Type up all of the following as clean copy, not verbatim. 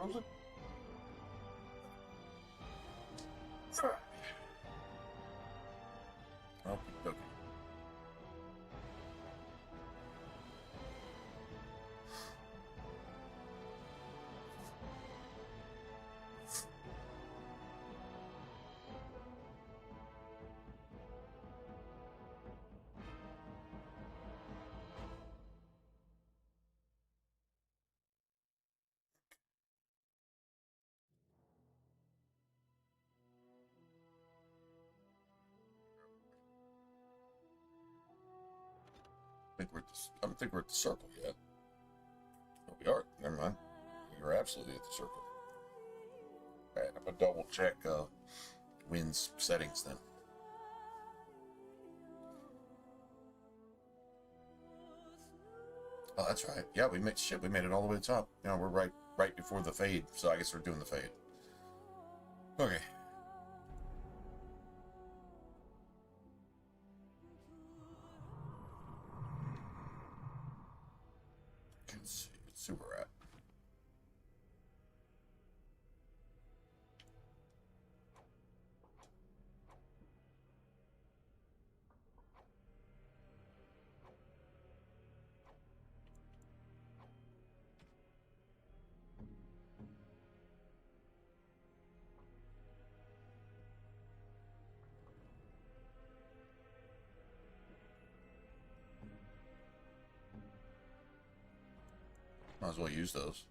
frozen? Oh, okay. I don't think we're at the circle yet. Oh, we are. Never mind. You're absolutely at the circle. All right, I'm gonna double check Win's settings then. Oh, that's right. Yeah, we made it all the way to the top. You know, we're right before the fade, so I guess we're doing the fade. Okay. Let's see where we're at. Might as well use those.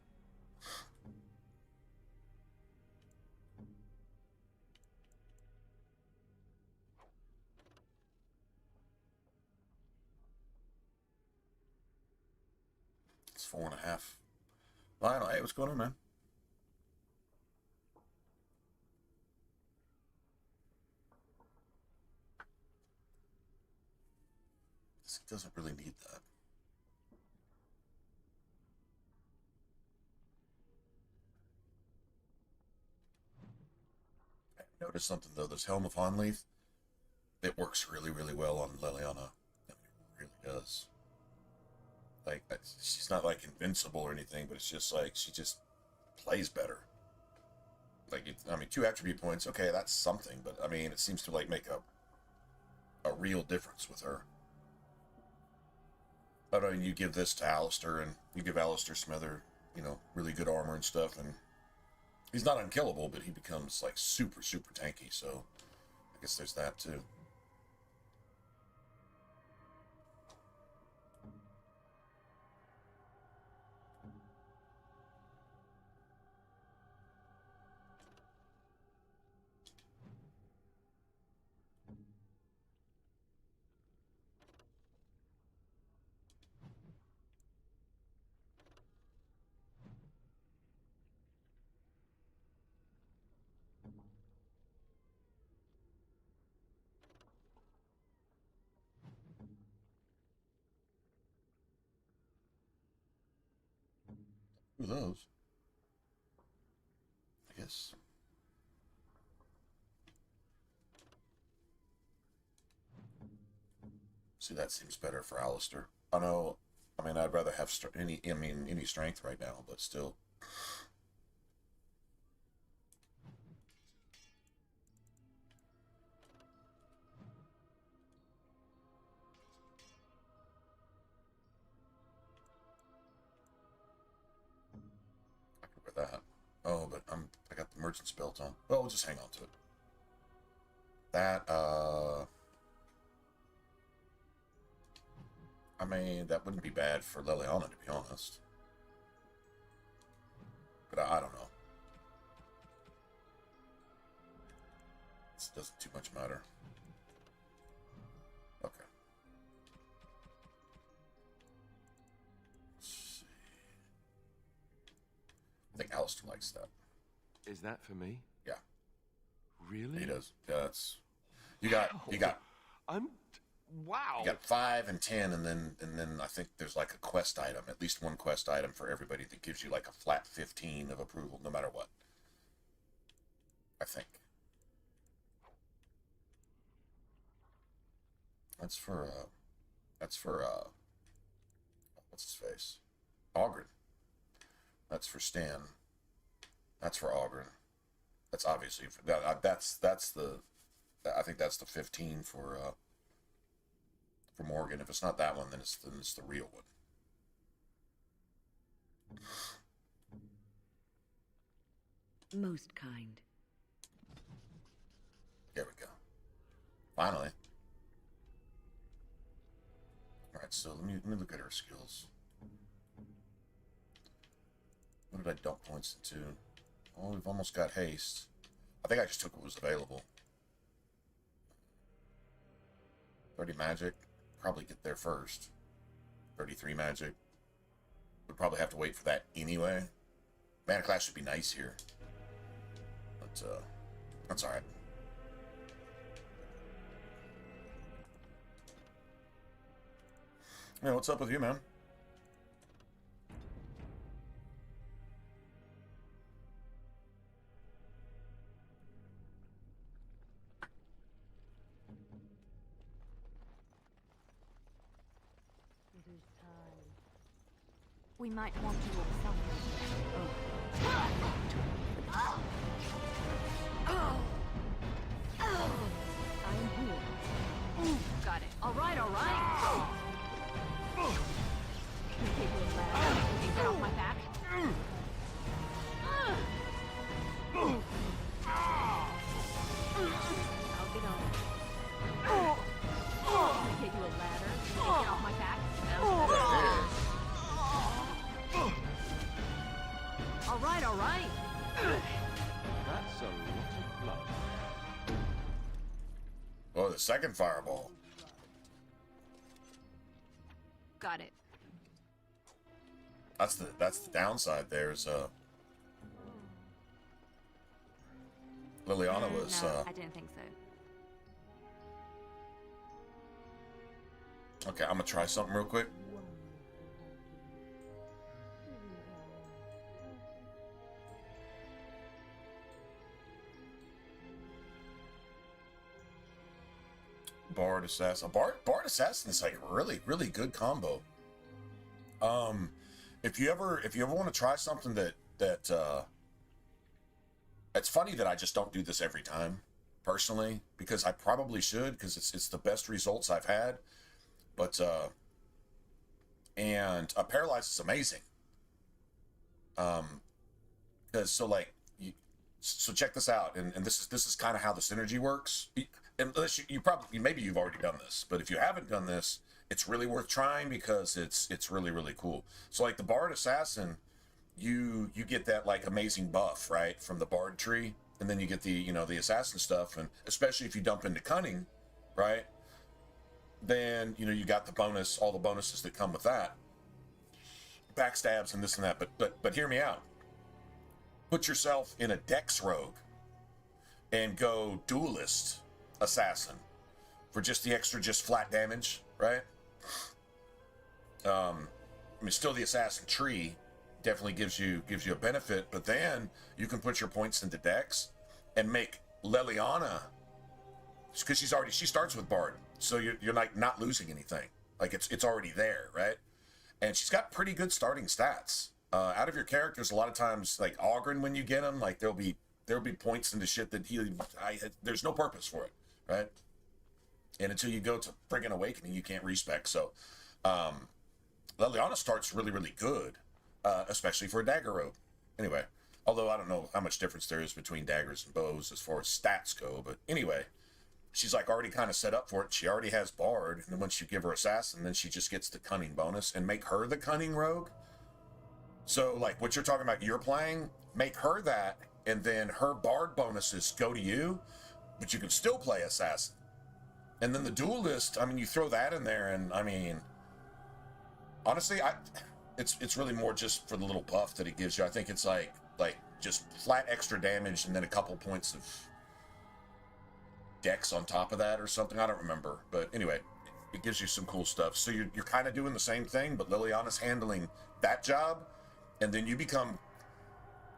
It's 4.5. Well, I don't know. Hey, what's going on, man? This doesn't really need that. I noticed something though. This Helm of Honleaf, it works really, really well on Liliana. I mean, it really does. Like, she's not like invincible or anything, but it's just like she just plays better. Like, I mean, 2 attribute points. Okay, that's something, but I mean, it seems to like make a real difference with her. But I mean, you give this to Alistair, and you give Alistair some other, you know, really good armor and stuff, and he's not unkillable, but he becomes like super, super tanky. So I guess there's that too. Who are those? I guess. See, that seems better for Alistair. I know. I mean, I'd rather have any strength right now, but still. I can wear that. Oh, but I got the merchant's belt on. Well, we'll just hang on to it. That I mean, that wouldn't be bad for Liliana, to be honest. But I don't know. This doesn't too much matter. Okay. Let's see. I think Alistair likes that. Is that for me? Yeah. Really? He does. Yeah, that's you got wow. You got 5 and 10, and then I think there's like a quest item, at least one quest item for everybody that gives you like a flat 15 of approval, no matter what. I think. That's for what's his face? Ogren. That's for Stan. That's for Auburn. That's obviously for, that's the, I think that's the 15 for Morgan. If it's not that one, then it's the real one. Most kind. There we go. Finally. All right, so let me look at her skills. What did I dump points into? Oh, we've almost got haste. I think I just took what was available. 30 magic. Probably get there first. 33 magic. Would probably have to wait for that anyway. Mana class should be nice here. But, that's alright. Yeah, what's up with you, man? We might want to look something. I'm here. Got it. All right, all right. Can you take a ladder? Can you get off my back? I'll get on. Can I take you a ladder? Can you get off my back? All right, all right. That's a lot of blood. Oh, the second fireball. Got it. That's the downside. There's Liliana was No, I didn't think so. okay. I'm gonna try something real quick. Bard Assassin. Bard Assassin is like really good combo. If you ever want to try something that it's funny that I just don't do this every time, personally, because I probably should, because it's the best results I've had. But and Paralyze is amazing. Because so check this out, and this is kind of how the synergy works. Unless you probably, maybe you've already done this, but if you haven't done this, it's really worth trying because it's really cool. So like the Bard Assassin, you get that like amazing buff, right, from the Bard tree, and then you get the the Assassin stuff, and especially if you dump into Cunning, right, then you got the bonus, all the bonuses that come with that, backstabs and this and that. But hear me out. Put yourself in a Dex Rogue and go Duelist Assassin for just the extra, just flat damage, right? I mean, still the Assassin tree definitely gives you a benefit, but then you can put your points into Dex and make Liliana, because she starts with Bard, so you're like not losing anything, like it's already there, right? And she's got pretty good starting stats. Out of your characters, a lot of times, like Ogren, when you get him, like there'll be points into shit that there's no purpose for it, right? And until you go to friggin' Awakening, you can't respec. So Liliana starts really good, especially for a dagger rogue. Anyway, although I don't know how much difference there is between daggers and bows as far as stats go, but anyway, she's like already kind of set up for it. She already has Bard, and then once you give her Assassin, then she just gets the Cunning bonus and make her the Cunning rogue. So like what you're talking about, you're playing, make her that, and then her Bard bonuses go to you, but you can still play Assassin. And then the Duelist, I mean, you throw that in there, and I mean, honestly, it's really more just for the little buff that it gives you. I think it's like just flat extra damage and then a couple points of Dex on top of that or something. I don't remember, but anyway, it gives you some cool stuff. So you're kind of doing the same thing, but Liliana's handling that job, and then you become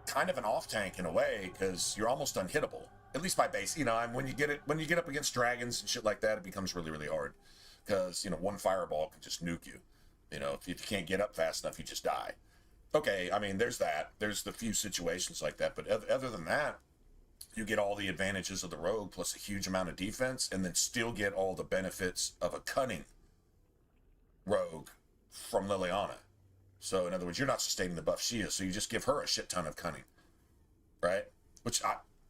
kind of an off tank in a way because you're almost unhittable. At least by base, when you get up against dragons and shit like that, it becomes really hard because one fireball can just nuke you. If you can't get up fast enough, you just die. Okay, I mean, there's that. There's the few situations like that, but other than that, you get all the advantages of the rogue plus a huge amount of defense, and then still get all the benefits of a cunning rogue from Liliana. So, in other words, you're not sustaining the buff she is, so you just give her a shit ton of cunning, right? Which,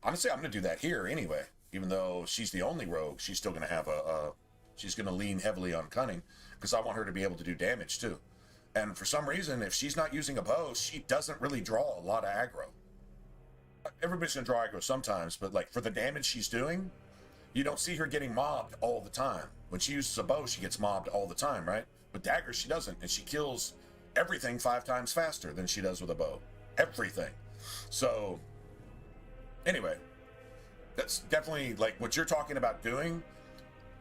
honestly, I'm going to do that here anyway. Even though she's the only rogue, she's still going to have she's going to lean heavily on cunning, because I want her to be able to do damage too. And for some reason, if she's not using a bow, she doesn't really draw a lot of aggro. Everybody's going to draw aggro sometimes, but like for the damage she's doing, you don't see her getting mobbed all the time. When she uses a bow, she gets mobbed all the time, right? With daggers, she doesn't, and she kills everything 5 times faster than she does with a bow. Everything. So, anyway, that's definitely like what you're talking about doing.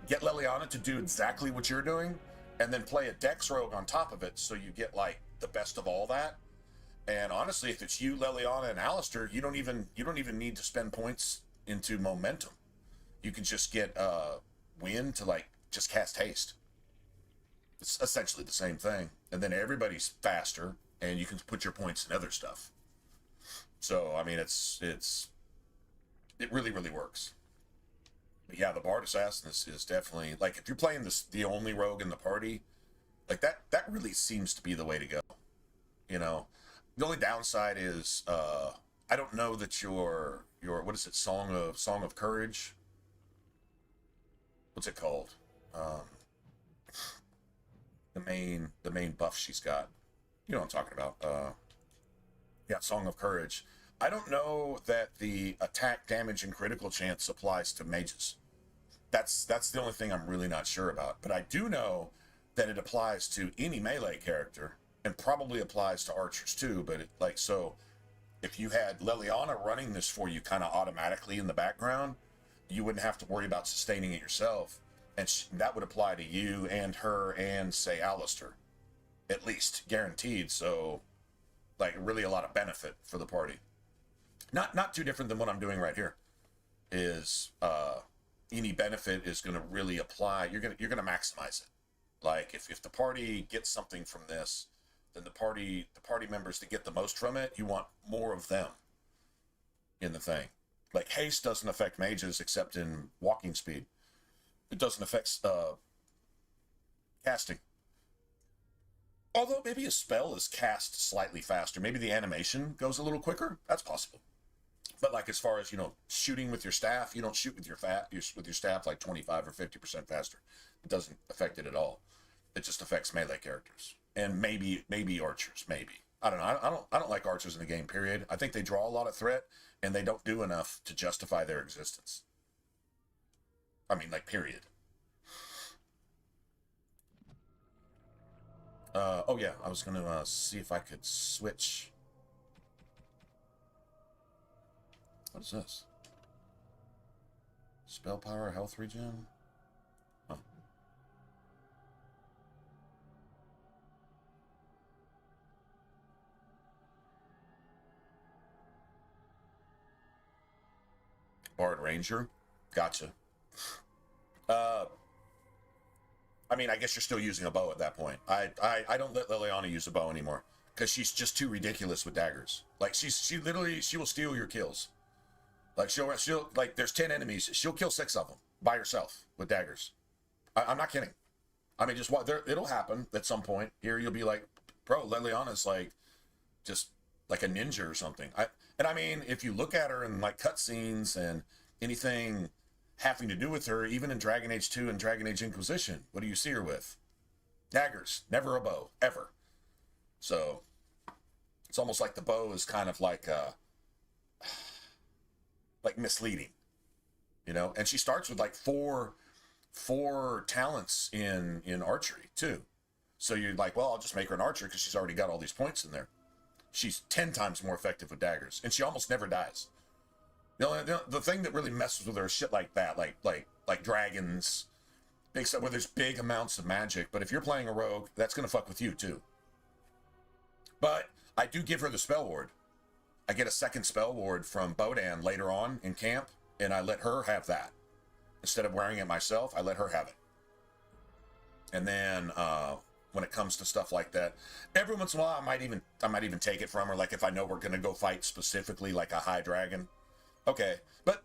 Get Liliana to do exactly what you're doing, and then play a Dex Rogue on top of it, so you get like the best of all that. And honestly, if it's you, Liliana, and Alistair, you don't even need to spend points into momentum. You can just get Wind to like just cast haste. It's essentially the same thing, and then everybody's faster, and you can put your points in other stuff. So I mean, it really works. But yeah, the Bard Assassin is definitely like, if you're playing the only rogue in the party, like that really seems to be the way to go. You know, the only downside is I don't know that your what is it, Song of Courage? What's it called? The main buff she's got. You know what I'm talking about. Yeah, Song of Courage. I don't know that the attack, damage, and critical chance applies to mages. That's the only thing I'm really not sure about. But I do know that it applies to any melee character, and probably applies to archers too. But so if you had Liliana running this for you kind of automatically in the background, you wouldn't have to worry about sustaining it yourself. And that would apply to you and her and, say, Alistair. At least, guaranteed. So, like, really a lot of benefit for the party. Not too different than what I'm doing right here. Is any benefit is going to really apply. You're gonna maximize it. Like, if the party gets something from this, then the party members that get the most from it, you want more of them in the thing. Like, haste doesn't affect mages except in walking speed. It doesn't affect casting. Although maybe a spell is cast slightly faster. Maybe the animation goes a little quicker. That's possible. But like, as far as, shooting with your staff, you don't shoot with your staff like 25 or 50% faster. It doesn't affect it at all. It just affects melee characters. And maybe archers, maybe. I don't know. I don't like archers in the game, period. I think they draw a lot of threat, and they don't do enough to justify their existence. I mean, like, period. Oh yeah, I was gonna see if I could switch. What is this? Spell power, health regen? Huh. Bard Ranger? Gotcha. I mean, I guess you're still using a bow at that point. I don't let Liliana use a bow anymore, because she's just too ridiculous with daggers. Like, she will steal your kills. Like, she'll like, there's 10 enemies, she'll kill 6 of them by herself with daggers. I'm not kidding. I mean, just what it'll happen at some point. Here you'll be like, bro, Liliana's like just like a ninja or something. I mean, if you look at her in like cutscenes and anything having to do with her, even in Dragon Age 2 and Dragon Age Inquisition, what do you see her with? Daggers, never a bow, ever. So it's almost like the bow is kind of like misleading, and she starts with like four talents in archery too. So you're like, well, I'll just make her an archer because she's already got all these points in there. She's 10 times more effective with daggers, and she almost never dies. The thing that really messes with her is shit like that, like dragons, big stuff where there's big amounts of magic. But if you're playing a rogue, that's gonna fuck with you too. But I do give her the spell ward. I get a second spell ward from Bodan later on in camp, and I let her have that. Instead of wearing it myself, I let her have it. And then when it comes to stuff like that. Every once in a while, I might even take it from her, like if I know we're gonna go fight specifically like a high dragon. Okay, but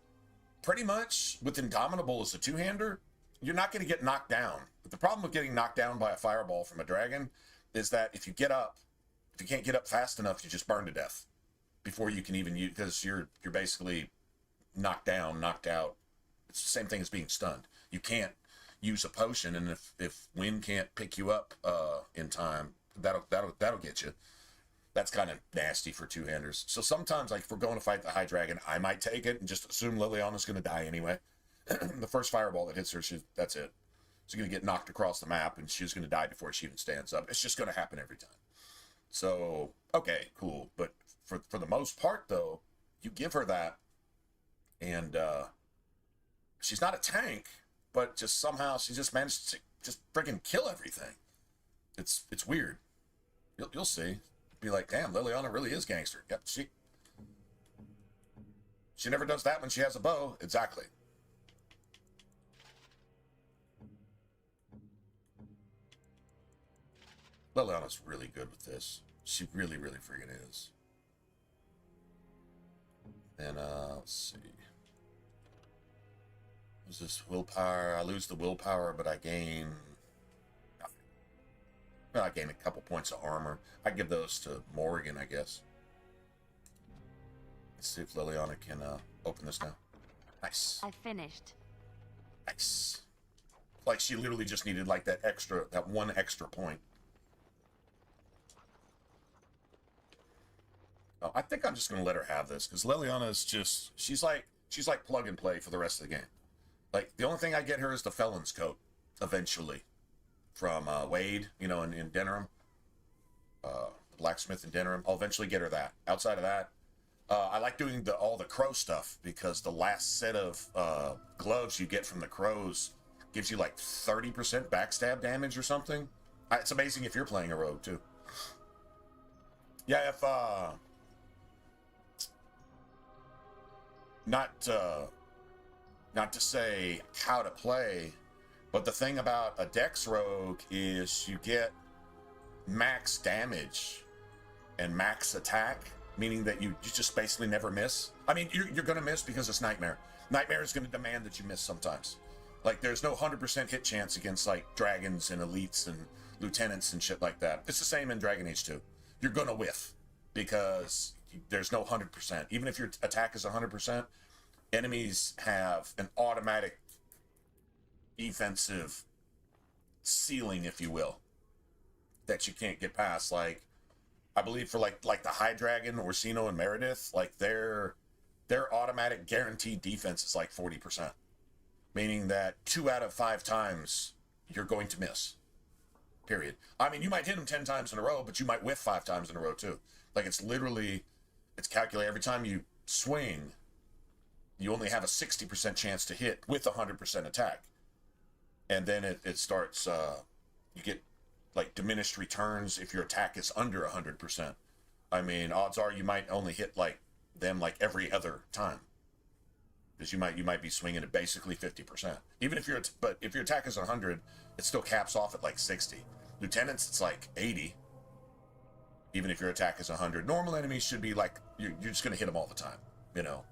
pretty much with Indomitable as a two-hander, you're not gonna get knocked down. But the problem with getting knocked down by a fireball from a dragon is that if you can't get up fast enough, you just burn to death before you can even use, because you're basically knocked down, knocked out. It's the same thing as being stunned. You can't use a potion, and if wind can't pick you up in time, that'll get you. That's kind of nasty for two-handers. So sometimes, like if we're going to fight the high dragon, I might take it and just assume Liliana's going to die anyway. The first fireball that hits her, that's it. She's going to get knocked across the map, and she's going to die before she even stands up. It's just going to happen every time. So, okay, cool. But for the most part, though, you give her that, and she's not a tank, but just somehow she just managed to just freaking kill everything. It's weird. You'll see. Be like, damn, Liliana really is gangster. Yep, she never does that when she has a bow. Exactly. Liliana's really good with this. She really, really freaking is. And let's see. What's this? Willpower. I lose the willpower, but I gain nothing. Well, I gain a couple points of armor. I give those to Morrigan, I guess. Let's see if Liliana can open this now. Nice. I finished. Nice. Like she literally just needed like that one extra point. Oh, I think I'm just gonna let her have this because Liliana is just she's like plug and play for the rest of the game. Like the only thing I get her is the Felon's Coat eventually from Wade, you know, in Denerim, blacksmith in Denerim. I'll eventually get her that. Outside of that, I like doing all the crow stuff because the last set of gloves you get from the crows gives you like 30% backstab damage or something. It's amazing if you're playing a rogue too. Yeah, if not to say how to play, but the thing about a Dex rogue is you get max damage and max attack, meaning that you just basically never miss. I mean, you're going to miss because it's Nightmare. Nightmare is going to demand that you miss sometimes. Like, there's no 100% hit chance against, like, dragons and elites and lieutenants and shit like that. It's the same in Dragon Age 2. You're going to whiff because there's no 100%. Even if your attack is 100%, enemies have an automatic defensive ceiling, if you will, that you can't get past. Like, I believe for like the High Dragon, Orsino, and Meredith, like their automatic guaranteed defense is like 40%, meaning that 2 out of 5 times you're going to miss. Period. I mean, you might hit them 10 times in a row, but you might whiff 5 times in a row too. Like it's calculated every time you swing. You only have a 60% chance to hit with 100% attack. And then it starts, you get like diminished returns if your attack is under 100%. I mean, odds are you might only hit like them like every other time. Because you might be swinging at basically 50%. Even if if your attack is 100, it still caps off at like 60. Lieutenants, it's like 80. Even if your attack is 100. Normal enemies should be like, you're just going to hit them all the time, you know.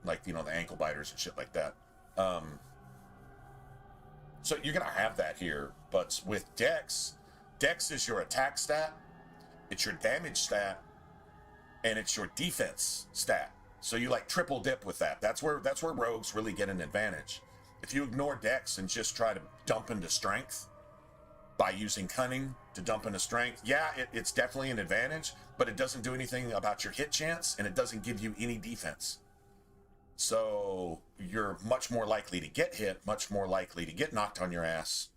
Like, you know, the ankle biters and shit like that. So you're going to have that here. But with Dex is your attack stat, it's your damage stat, and it's your defense stat. So you like triple dip with that. That's where rogues really get an advantage. If you ignore Dex and just try to dump into strength by using cunning to dump into strength, yeah, it's definitely an advantage, but it doesn't do anything about your hit chance, and it doesn't give you any defense. So you're much more likely to get hit, much more likely to get knocked on your ass.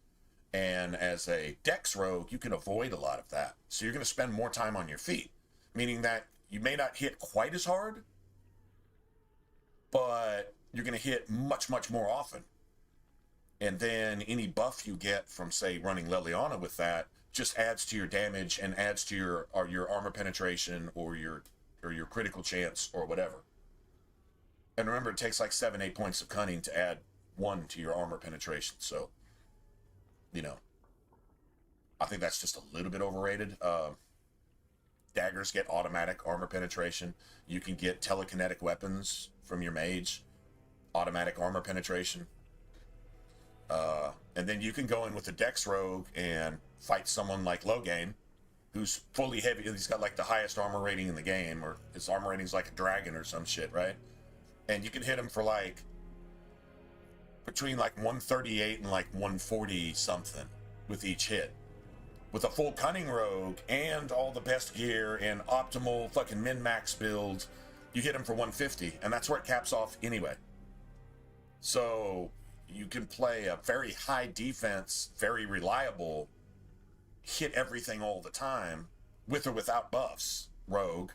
And as a Dex rogue, you can avoid a lot of that. So you're going to spend more time on your feet, meaning that you may not hit quite as hard, but you're going to hit much, much more often. And then any buff you get from, say, running Liliana with that just adds to your damage and adds to your armor penetration or your critical chance or whatever. And remember, it takes like 7-8 points of cunning to add 1 to your armor penetration. So, you know. I think that's just a little bit overrated. Daggers get automatic armor penetration. You can get telekinetic weapons from your mage, automatic armor penetration. And then you can go in with a Dex Rogue and fight someone like Logain, who's fully heavy. He's got like the highest armor rating in the game, or his armor rating's like a dragon or some shit, right? And you can hit him for like between like 138 and like 140 something with each hit. With a full Cunning Rogue and all the best gear and optimal fucking min-max build, you hit him for 150, and that's where it caps off anyway. So you can play a very high defense, very reliable, hit everything all the time, with or without buffs, Rogue,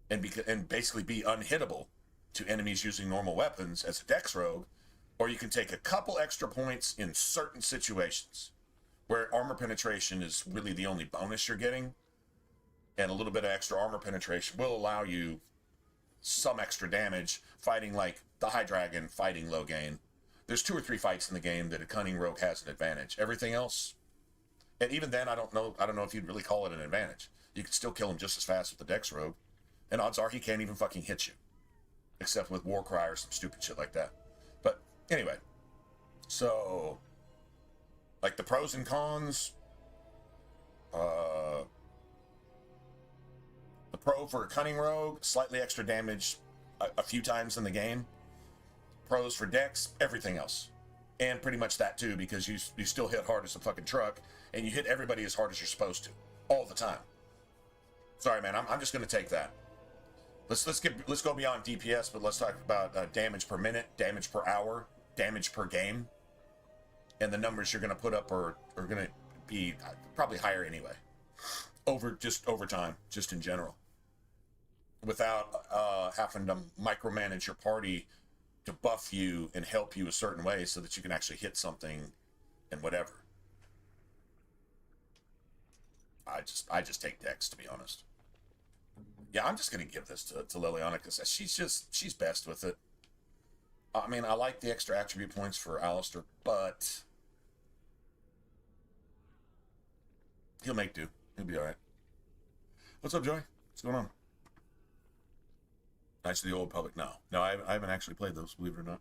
and basically be unhittable to enemies using normal weapons as a Dex Rogue, or you can take a couple extra points in certain situations where armor penetration is really the only bonus you're getting, and a little bit of extra armor penetration will allow you some extra damage fighting like the High Dragon, fighting Logain. There's 2 or 3 fights in the game that a Cunning Rogue has an advantage. Everything else, and even then, I don't know if you'd really call it an advantage. You can still kill him just as fast with the Dex Rogue, and odds are he can't even fucking hit you, except with Warcry or some stupid shit like that. But anyway, so like the pros and cons, the pro for a Cunning Rogue, slightly extra damage a few times in the game. Pros for Dex, everything else. And pretty much that too, because you still hit hard as a fucking truck, and you hit everybody as hard as you're supposed to, all the time. Sorry, man, I'm just gonna take that. Let's go beyond DPS, but let's talk about damage per minute, damage per hour, damage per game, and the numbers you're gonna put up are gonna be probably higher anyway. Over time, just in general, without having to micromanage your party to buff you and help you a certain way so that you can actually hit something and whatever. I just take Dex, to be honest. Yeah, I'm just gonna give this to Liliana because she's best with it. I mean, I like the extra attribute points for Alistair, but he'll make do. He'll be all right. What's up, Joy? What's going on? Knights of the Old Republic. No, I haven't actually played those, believe it or not.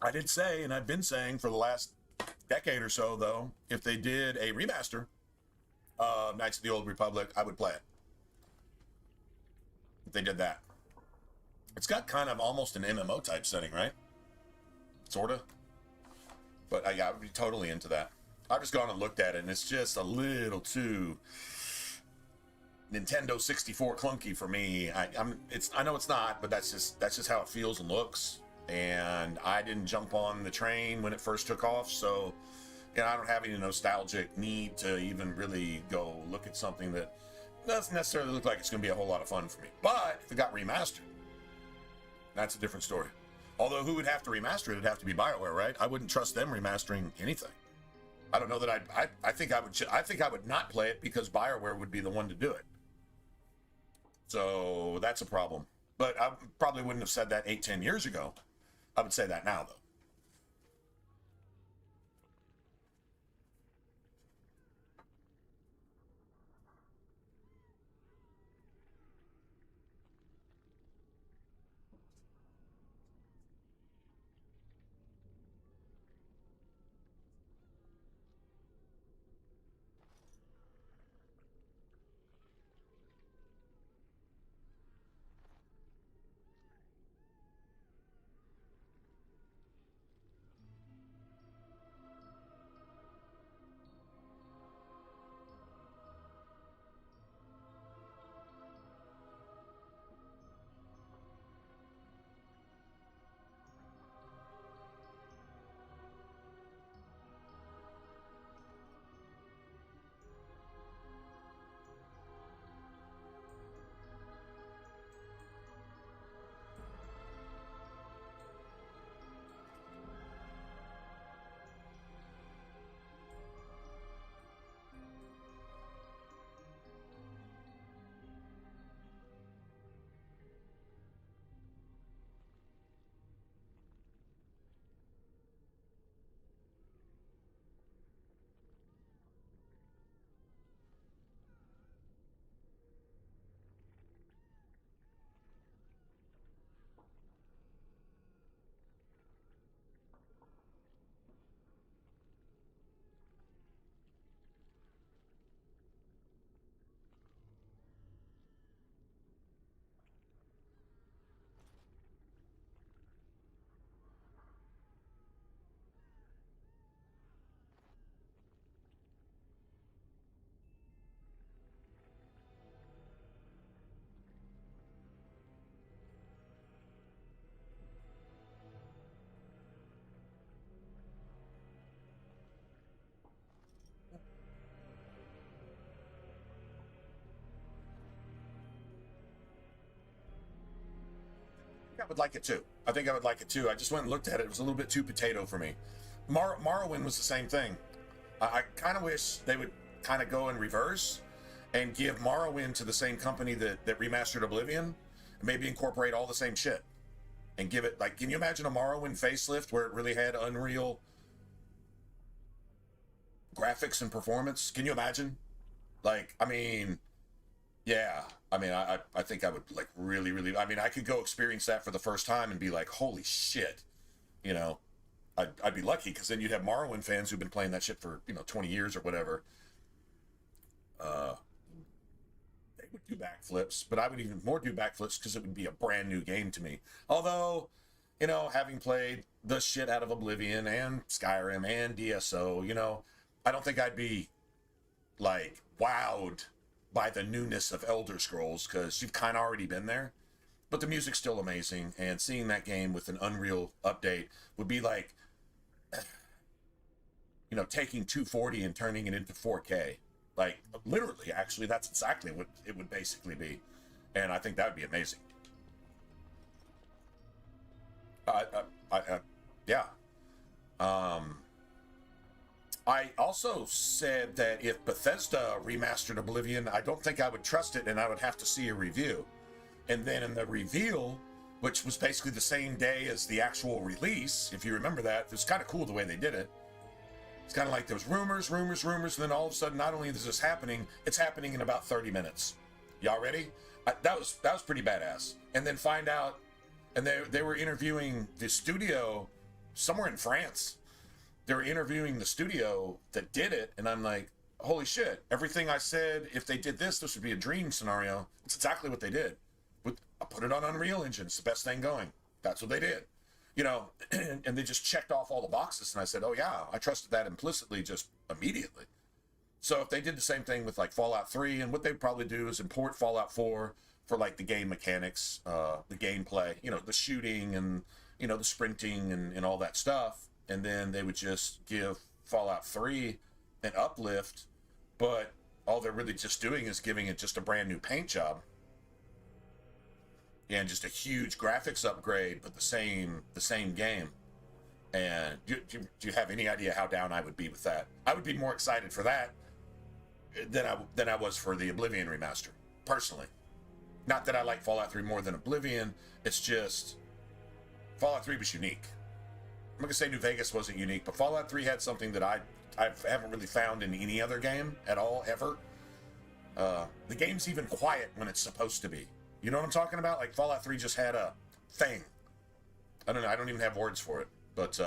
I did say, and I've been saying for the last decade or so, though, if they did a remaster of Knights of the Old Republic, I would play it. If they did that. It's got kind of almost an MMO type setting, right? Sorta. But I would be totally into that. I've just gone and looked at it, and it's just a little too Nintendo 64 clunky for me. I know it's not, but that's just how it feels and looks. And I didn't jump on the train when it first took off, so I don't have any nostalgic need to even really go look at something that doesn't necessarily look like it's going to be a whole lot of fun for me. But if it got remastered, that's a different story. Although who would have to remaster it? It'd have to be BioWare, right? I wouldn't trust them remastering anything. I don't know that I think I would not play it because BioWare would be the one to do it. So that's a problem. But I probably wouldn't have said that 8-10 years ago. I would say that now, though. I would like it too. I think I would like it too. I just went and looked at it. It was a little bit too potato for me. Morrowind was the same thing. I kind of wish they would kind of go in reverse and give Morrowind to the same company that remastered Oblivion, and maybe incorporate all the same shit and give it, like, can you imagine a Morrowind facelift where it really had Unreal graphics and performance? Can you imagine? Like, I mean, yeah. I mean, I think I would, like, really, I mean, I could go experience that for the first time and be like, holy shit, you know? I'd be lucky, because then you'd have Morrowind fans who've been playing that shit for, 20 years or whatever. They would do backflips, but I would even more do backflips because it would be a brand new game to me. Although, having played the shit out of Oblivion and Skyrim and DSO, I don't think I'd be, like, wowed by the newness of Elder Scrolls, because you've kind of already been there. But the music's still amazing, and seeing that game with an Unreal update would be like, taking 240 and turning it into 4K. Like, literally, actually, that's exactly what it would basically be. And I think that would be amazing. Yeah. I also said that if Bethesda remastered Oblivion, I don't think I would trust it, and I would have to see a review. And then in the reveal, which was basically the same day as the actual release, if you remember that, it was kind of cool the way they did it. It's kind of like there was rumors, and then all of a sudden, not only is this happening, it's happening in about 30 minutes. Y'all ready? That was pretty badass. And then find out, and they were interviewing the studio somewhere in France. They were interviewing the studio that did it, and I'm like, holy shit, everything I said, if they did this would be a dream scenario. It's exactly what they did. I put it on Unreal Engine. It's the best thing going. That's what they did. And they just checked off all the boxes, and I said, oh yeah, I trusted that implicitly just immediately. So if they did the same thing with like Fallout 3, and what they'd probably do is import Fallout 4 for like the game mechanics, the gameplay, the shooting and, the sprinting and all that stuff. And then they would just give Fallout 3 an uplift, but all they're really just doing is giving it just a brand new paint job. And just a huge graphics upgrade, but the same game. And do you have any idea how down I would be with that? I would be more excited for that than I was for the Oblivion remaster, personally. Not that I like Fallout 3 more than Oblivion. It's just Fallout 3 was unique. I'm not gonna say New Vegas wasn't unique, but Fallout 3 had something that I haven't really found in any other game at all, ever. The game's even quiet when it's supposed to be. You know what I'm talking about? Like, Fallout 3 just had a thing. I don't know. I don't even have words for it. But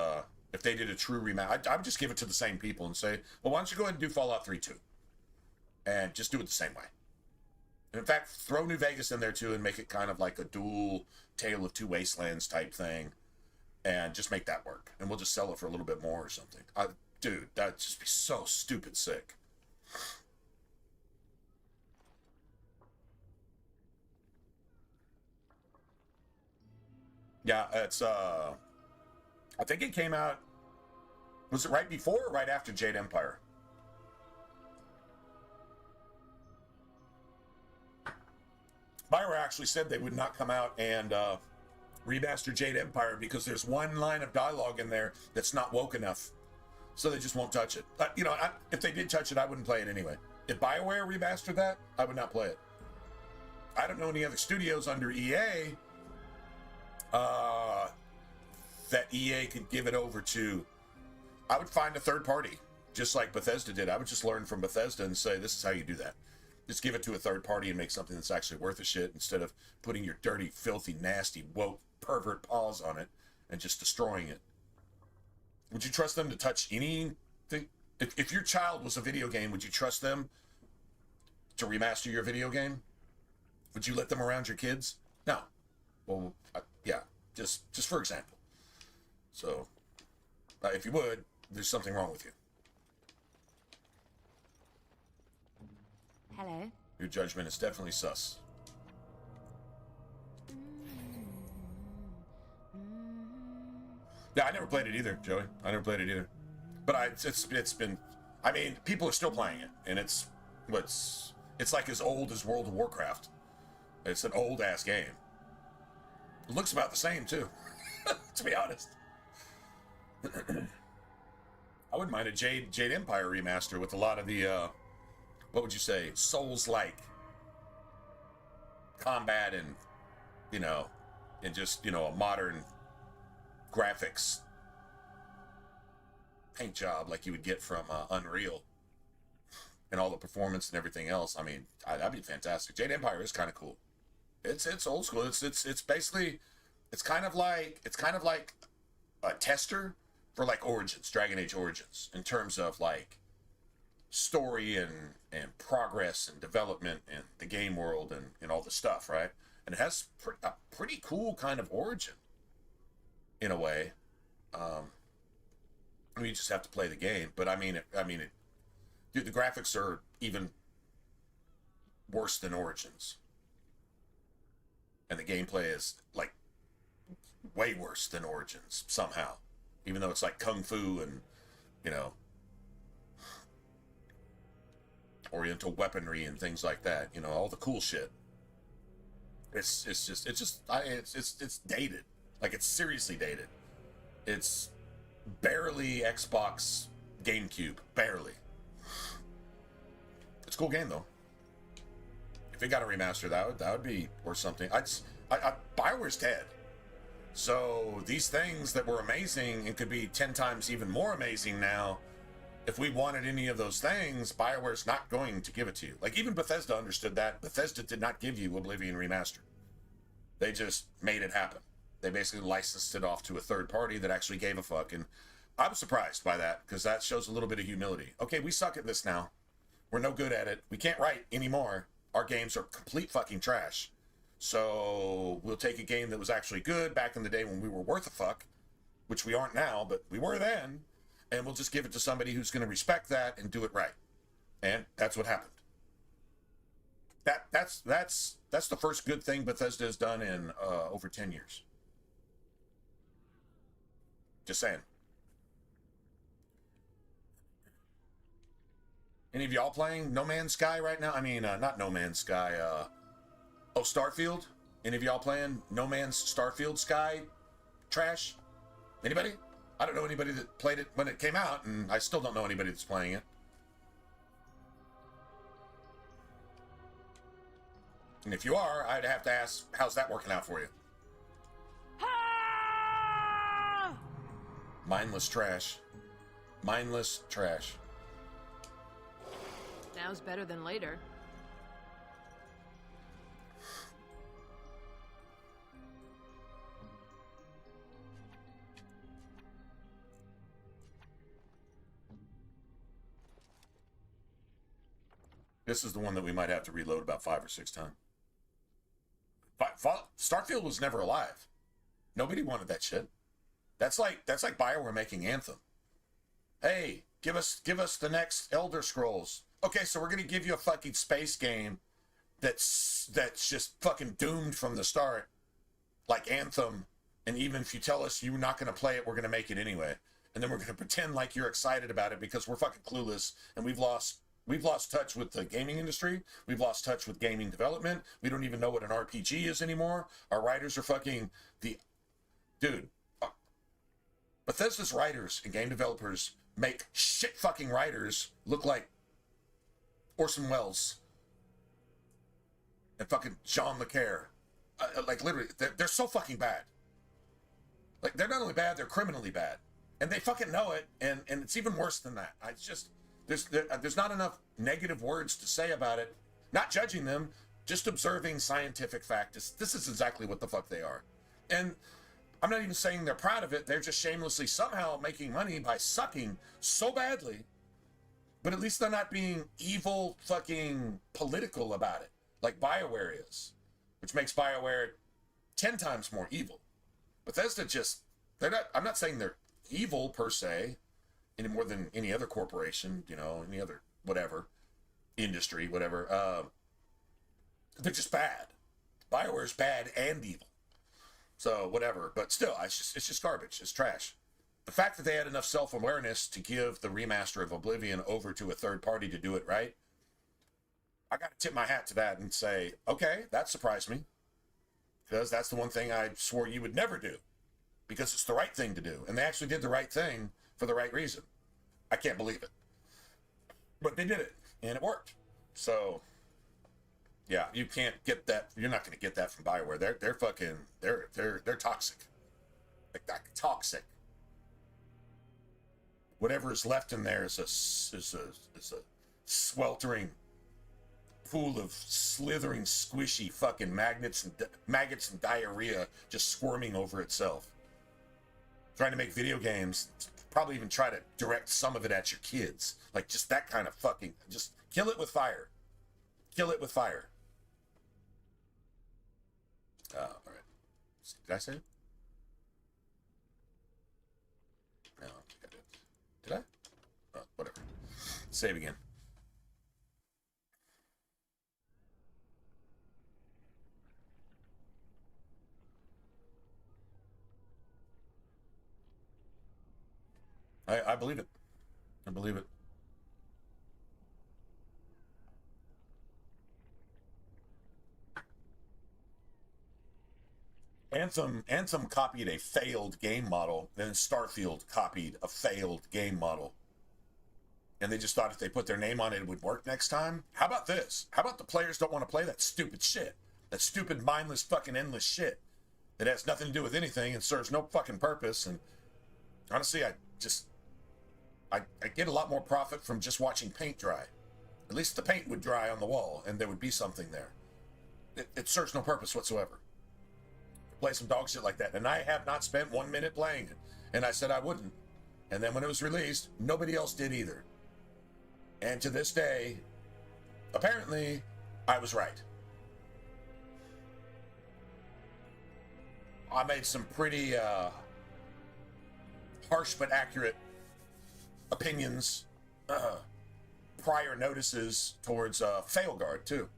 if they did a true remaster, I would just give it to the same people and say, well, why don't you go ahead and do Fallout 3 too? And just do it the same way. And in fact, throw New Vegas in there too and make it kind of like a dual Tale of Two Wastelands type thing. And just make that work. And we'll just sell it for a little bit more or something. Dude, that'd just be so stupid sick. Yeah, it's, I think it came out, was it right before or right after Jade Empire? BioWare actually said they would not come out and remaster Jade Empire because there's one line of dialogue in there that's not woke enough. So they just won't touch it. If they did touch it, I wouldn't play it anyway. If BioWare remastered that, I would not play it. I don't know any other studios under EA that EA could give it over to. I would find a third party, just like Bethesda did. I would just learn from Bethesda and say, this is how you do that. Just give it to a third party and make something that's actually worth a shit instead of putting your dirty, filthy, nasty, woke, pervert paws on it and just destroying it. Would you trust them to touch anything? If your child was a video game, would you trust them to remaster your video game? Would you let them around your kids? No. Well, yeah, just for example. So, if you would, there's something wrong with you. Hello. Your judgment is definitely sus. Yeah, I never played it either, Joey. I never played it either. But it's been, I mean, people are still playing it, and it's like as old as World of Warcraft. It's an old ass game. It looks about the same too, to be honest. I wouldn't mind a Jade Empire remaster with a lot of the, what would you say, Souls-like combat and, you know, and just, you know, a modern graphics paint job like you would get from Unreal and all the performance and everything else. I mean, that'd be fantastic. Jade Empire is kind of cool. It's old school. It's basically it's kind of like a tester for like Origins, Dragon Age Origins, in terms of like story and progress and development and the game world and all the stuff, right? And it has a pretty cool kind of origin in a way. I mean, you just have to play the game, but I mean, dude, the graphics are even worse than Origins, and the gameplay is like way worse than Origins somehow, even though it's like kung fu and, you know, oriental weaponry and things like that. You know, all the cool shit. It's dated. Like, it's seriously dated. It's barely Xbox GameCube, barely. It's a cool game though. If it got a remaster, that would be worth something. BioWare's dead, so these things that were amazing and could be 10 times even more amazing now. If we wanted any of those things, BioWare's not going to give it to you. Like, even Bethesda understood that. Bethesda did not give you Oblivion Remastered. They just made it happen. They basically licensed it off to a third party that actually gave a fuck, and I was surprised by that, because that shows a little bit of humility. Okay, we suck at this now. We're no good at it. We can't write anymore. Our games are complete fucking trash. So we'll take a game that was actually good back in the day when we were worth a fuck, which we aren't now, but we were then, and we'll just give it to somebody who's going to respect that and do it right. And that's what happened. That's the first good thing Bethesda has done in over 10 years. Just saying. Any of y'all playing No Man's Sky right now? I mean, not No Man's Sky. Starfield? Any of y'all playing No Man's Starfield Sky trash? Anybody? I don't know anybody that played it when it came out, and I still don't know anybody that's playing it. And if you are, I'd have to ask, how's that working out for you? Mindless trash. Mindless trash. Now's better than later. This is the one that we might have to reload about 5 or 6 times. Starfield was never alive. Nobody wanted that shit. That's like BioWare making Anthem. Hey, give us the next Elder Scrolls. Okay, so we're gonna give you a fucking space game that's just fucking doomed from the start, like Anthem. And even if you tell us you're not gonna play it, we're gonna make it anyway. And then we're gonna pretend like you're excited about it because we're fucking clueless and we've lost touch with the gaming industry. We've lost touch with gaming development. We don't even know what an RPG is anymore. Our writers are fucking dude. Bethesda's writers and game developers make shit fucking writers look like Orson Welles and fucking Jean Le Carre. Like, literally, they're so fucking bad. Like, they're not only bad, they're criminally bad. And they fucking know it, and it's even worse than that. I just, there's not enough negative words to say about it. Not judging them, just observing scientific fact. This is exactly what the fuck they are. And I'm not even saying they're proud of it. They're just shamelessly somehow making money by sucking so badly. But at least they're not being evil fucking political about it, like BioWare is, which makes BioWare 10 times more evil. Bethesda I'm not saying they're evil per se, any more than any other corporation, you know, any other whatever, industry, whatever. They're just bad. BioWare's bad and evil. So whatever, but still, it's just garbage. It's trash. The fact that they had enough self-awareness to give the remaster of Oblivion over to a third party to do it right, I got to tip my hat to that and say, okay, that surprised me. because that's the one thing I swore you would never do, because it's the right thing to do. And they actually did the right thing for the right reason. I can't believe it. But they did it, and it worked. So, yeah, you can't get that. You're not going to get that from BioWare. They're fucking, they're toxic. Like toxic. Whatever is left in there is a sweltering pool of slithering, squishy fucking maggots and diarrhea just squirming over itself. Trying to make video games, probably even try to direct some of it at your kids. Like, just that kind of fucking, just kill it with fire. Kill it with fire. All right. Did I say it? No, I don't think I did. Did I? Oh, whatever. Save again. I believe it. I believe it. Anthem copied a failed game model, then Starfield copied a failed game model. And they just thought if they put their name on it, it would work next time. How about this? How about the players don't want to play that stupid shit? That stupid, mindless, fucking endless shit that has nothing to do with anything and serves no fucking purpose. And honestly, I get a lot more profit from just watching paint dry. At least the paint would dry on the wall and there would be something there. It serves no purpose whatsoever. Play some dog shit like that. And I have not spent 1 minute playing it. And I said I wouldn't. And then when it was released, nobody else did either. And to this day, apparently, I was right. I made some pretty harsh but accurate opinions, prior notices towards Failguard too,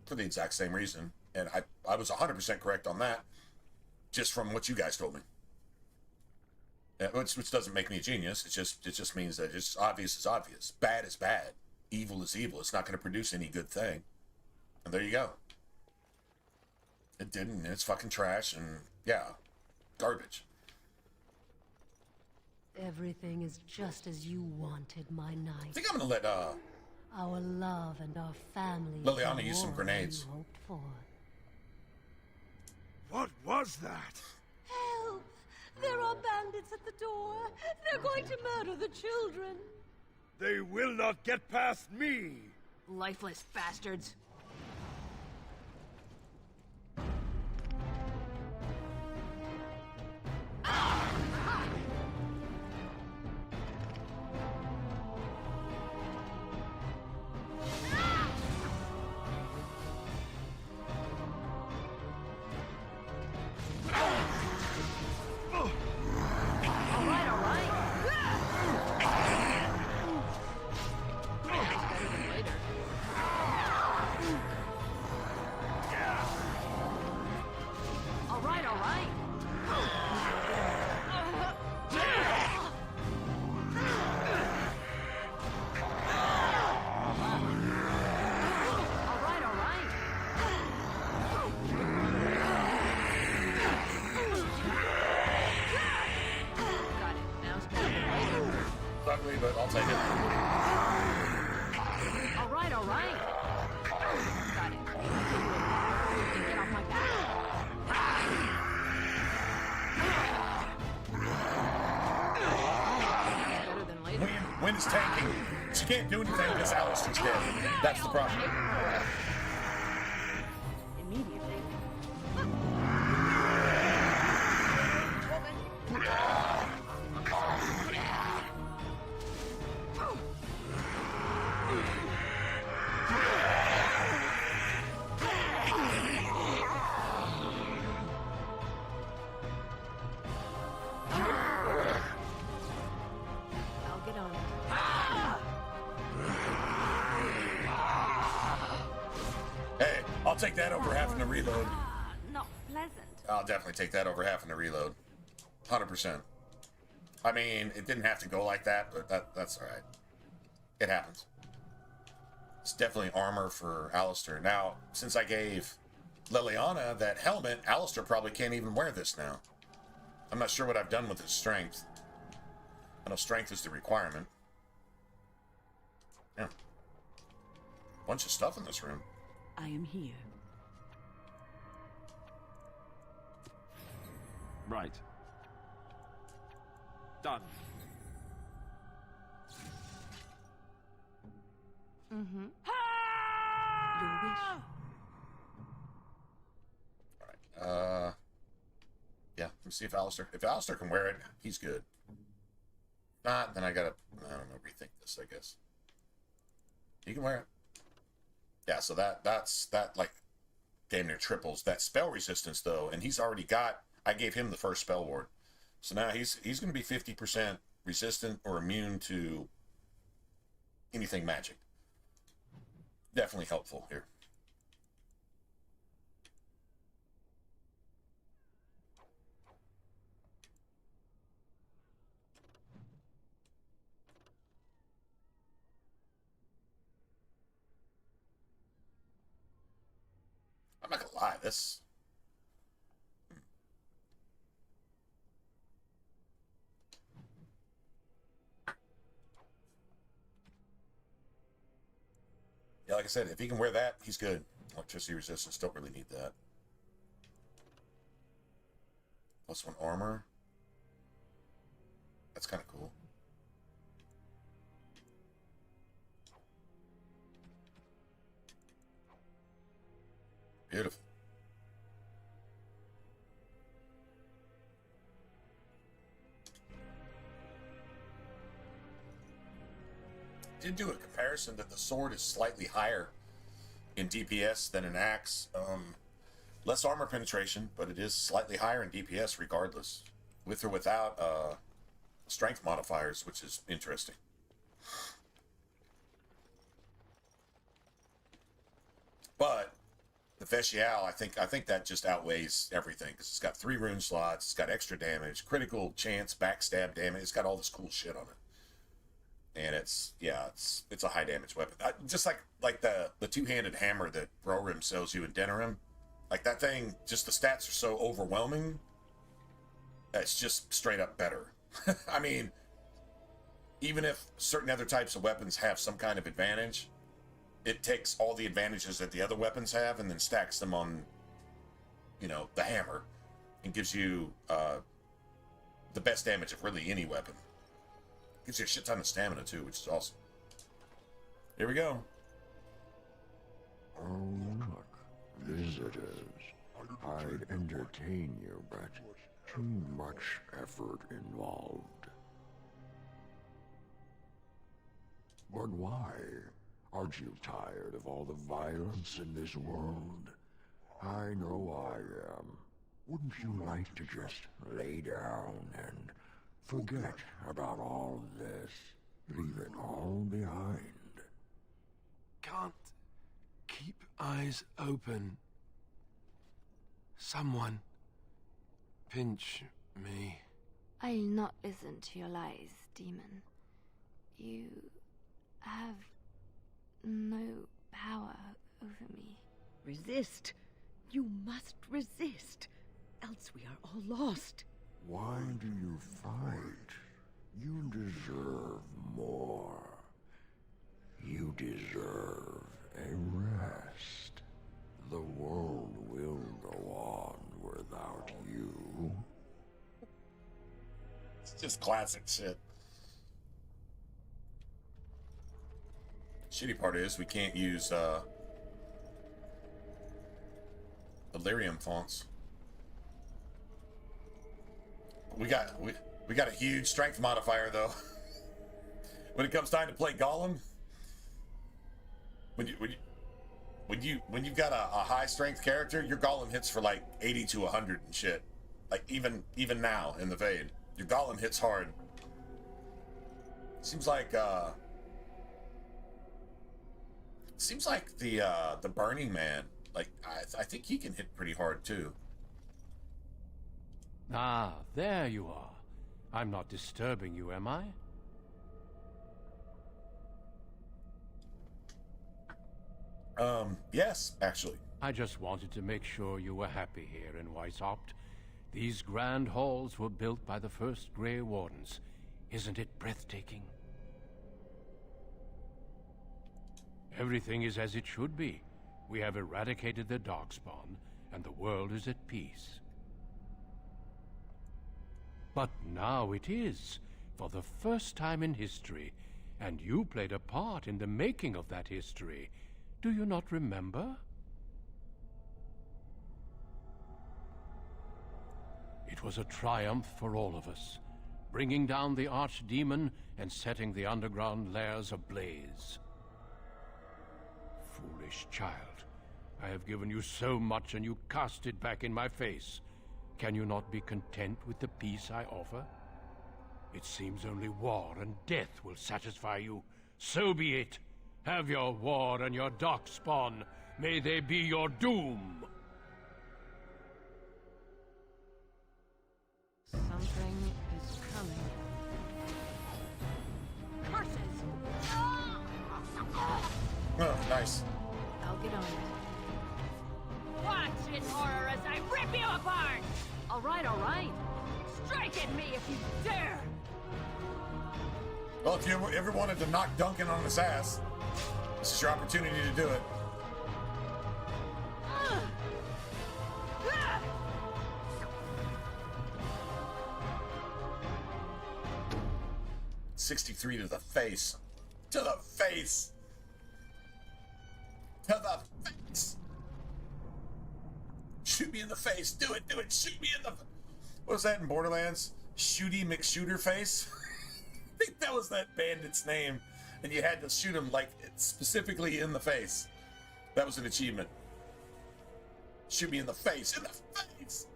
for the exact same reason. And I was 100% correct on that, just from what you guys told me. Which doesn't make me a genius. It just means that it's obvious is obvious. Bad is bad. Evil is evil. It's not going to produce any good thing. And there you go. It didn't. And it's fucking trash. And yeah, garbage. Everything is just as you wanted, my knight. I think I'm going to let our love and our family. Liliana use some grenades. Hoped for. What was that? Help! There are bandits at the door. They're going to murder the children. They will not get past me! Lifeless bastards. But I'll take it. All right. Got it. Get off my back. Better than later. Win is tanking. She can't do anything because Alistair's dead. That's the problem. Immediately. I'll take that over having to reload. Not pleasant. I'll definitely take that over having to reload. 100%. I mean, it didn't have to go like that, but that's all right. It happens. It's definitely armor for Alistair. Now, since I gave Liliana, that helmet, Alistair probably can't even wear this now. I'm not sure what I've done with his strength. I know strength is the requirement. Yeah. Bunch of stuff in this room. I am here. Right. Done. Mm-hmm. Your wish. Yeah, let me see if Alistair can wear it, he's good. Not, then I don't know, rethink this, I guess. He can wear it. Yeah, so that's like damn near triples that spell resistance though, and he's already got, I gave him the first spell ward. So now he's going to be 50% resistant or immune to anything magic. Definitely helpful here. I'm not gonna lie, this. Yeah, like I said, if he can wear that, he's good. Electricity resistance, don't really need that. +1 armor. That's kind of cool. Beautiful. Did do a comparison that the sword is slightly higher in DPS than an axe. Less armor penetration, but it is slightly higher in DPS regardless, with or without strength modifiers, which is interesting. But the Vestial, I think that just outweighs everything because it's got 3 rune slots, it's got extra damage, critical chance, backstab damage. It's got all this cool shit on it. And it's a high damage weapon. Just like the two-handed hammer that Rorim sells you in Denerim. Like that thing, just the stats are so overwhelming. It's just straight up better. I mean, even if certain other types of weapons have some kind of advantage, it takes all the advantages that the other weapons have and then stacks them on, the hammer, and gives you the best damage of really any weapon. Gives you a shit ton of stamina too, which is awesome. Here we go. Oh, look, visitors. I'd entertain you, but too much effort involved. But why? Aren't you tired of all the violence in this world? I know I am. Wouldn't you like to just lay down and forget about all this? Leave it all behind. Can't keep eyes open. Someone pinch me. I'll not listen to your lies, demon. You have no power over me. Resist. You must resist. Else we are all lost. Why do you fight? You deserve more. You deserve a rest. The world will go on without you. It's just classic shit. Shitty part is we can't use Illyrium fonts. We got a huge strength modifier though. When it comes time to play Golem, when you've got a high strength character, your Golem hits for like 80 to 100 and shit. Like even now in the Vade, your Golem hits hard. Seems like the Burning Man, like I think he can hit pretty hard too. Ah, there you are. I'm not disturbing you, am I? Yes, actually. I just wanted to make sure you were happy here in Weishaupt. These grand halls were built by the first Grey Wardens. Isn't it breathtaking? Everything is as it should be. We have eradicated the Darkspawn, and the world is at peace. But now it is, for the first time in history, and you played a part in the making of that history. Do you not remember? It was a triumph for all of us, bringing down the archdemon and setting the underground lairs ablaze. Foolish child, I have given you so much and you cast it back in my face. Can you not be content with the peace I offer? It seems only war and death will satisfy you. So be it. Have your war and your darkspawn. May they be your doom. Something is coming. Curses! Oh, nice. I'll get on it. Watch in horror as I rip you apart! All right, all right. Strike at me if you dare! Well, if you ever wanted to knock Duncan on his ass, this is your opportunity to do it. 63 to the face. To the face! To the face! Shoot me in the face. Do it, do it. Shoot me in the... What was that in Borderlands? Shooty McShooter face? I think that was that bandit's name. And you had to shoot him, like, specifically in the face. That was an achievement. Shoot me in the face. In the face!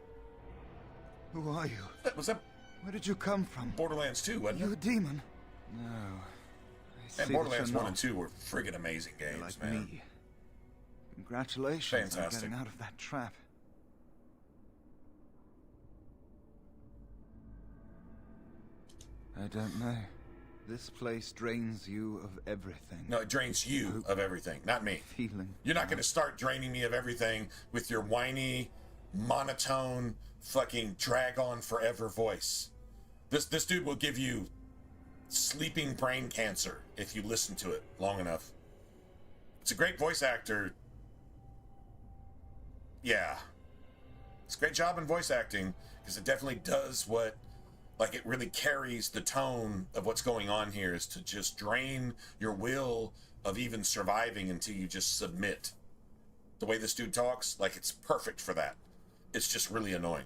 Who are you? That was a Where did you come from? Borderlands 2, wasn't You it? a demon? No. I see And that Borderlands you're 1 not. and 2 were friggin' amazing You're games, like man. me. Congratulations on Fantastic. getting out of that trap. I don't know. This place drains you of everything. No, it drains you of everything, not me. Feeling. You're not going to start draining me of everything with your whiny, monotone, fucking drag on forever voice. This dude will give you sleeping brain cancer if you listen to it long enough. It's a great voice actor. Yeah. It's a great job in voice acting because it definitely does what, like, it really carries the tone of what's going on here, is to just drain your will of even surviving until you just submit. The way this dude talks, like, it's perfect for that. It's just really annoying.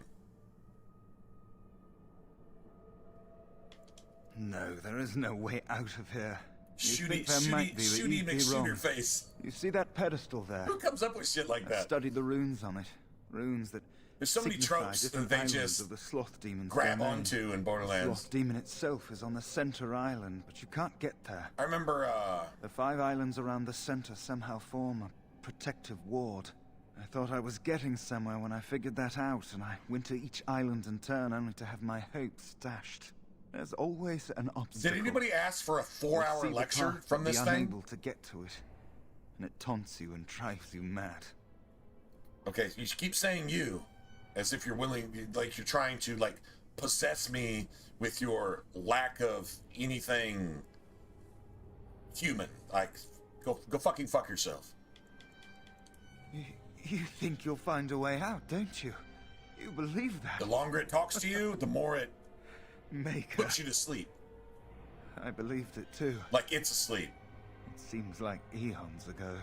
No, there is no way out of here. You Shooty, think there might be, but shooty you'd be McShooter wrong. face. You see that pedestal there? Who comes up with shit like I that? studied the runes on it. Runes that There's so many signify tropes that different they islands just of the sloth demon's grab domain. onto in The Borderlands. sloth demon itself is on the center island, but you can't get there. I remember, The 5 islands around the center somehow form a protective ward. I thought I was getting somewhere when I figured that out, and I went to each island in turn only to have my hopes dashed. There's always an obstacle. did anybody ask for a You 4-hour see the lecture path, from but this be thing? unable to get to it, and it taunts you and drives you mad. Okay, you keep saying you, as if you're willing, like you're trying to, like, possess me with your lack of anything human. Like, go fucking fuck yourself. You think you'll find a way out, don't you? You believe that? The longer it talks to you, the more it Maker. puts you to sleep. I believed it too. Like it's asleep. It seems like eons ago.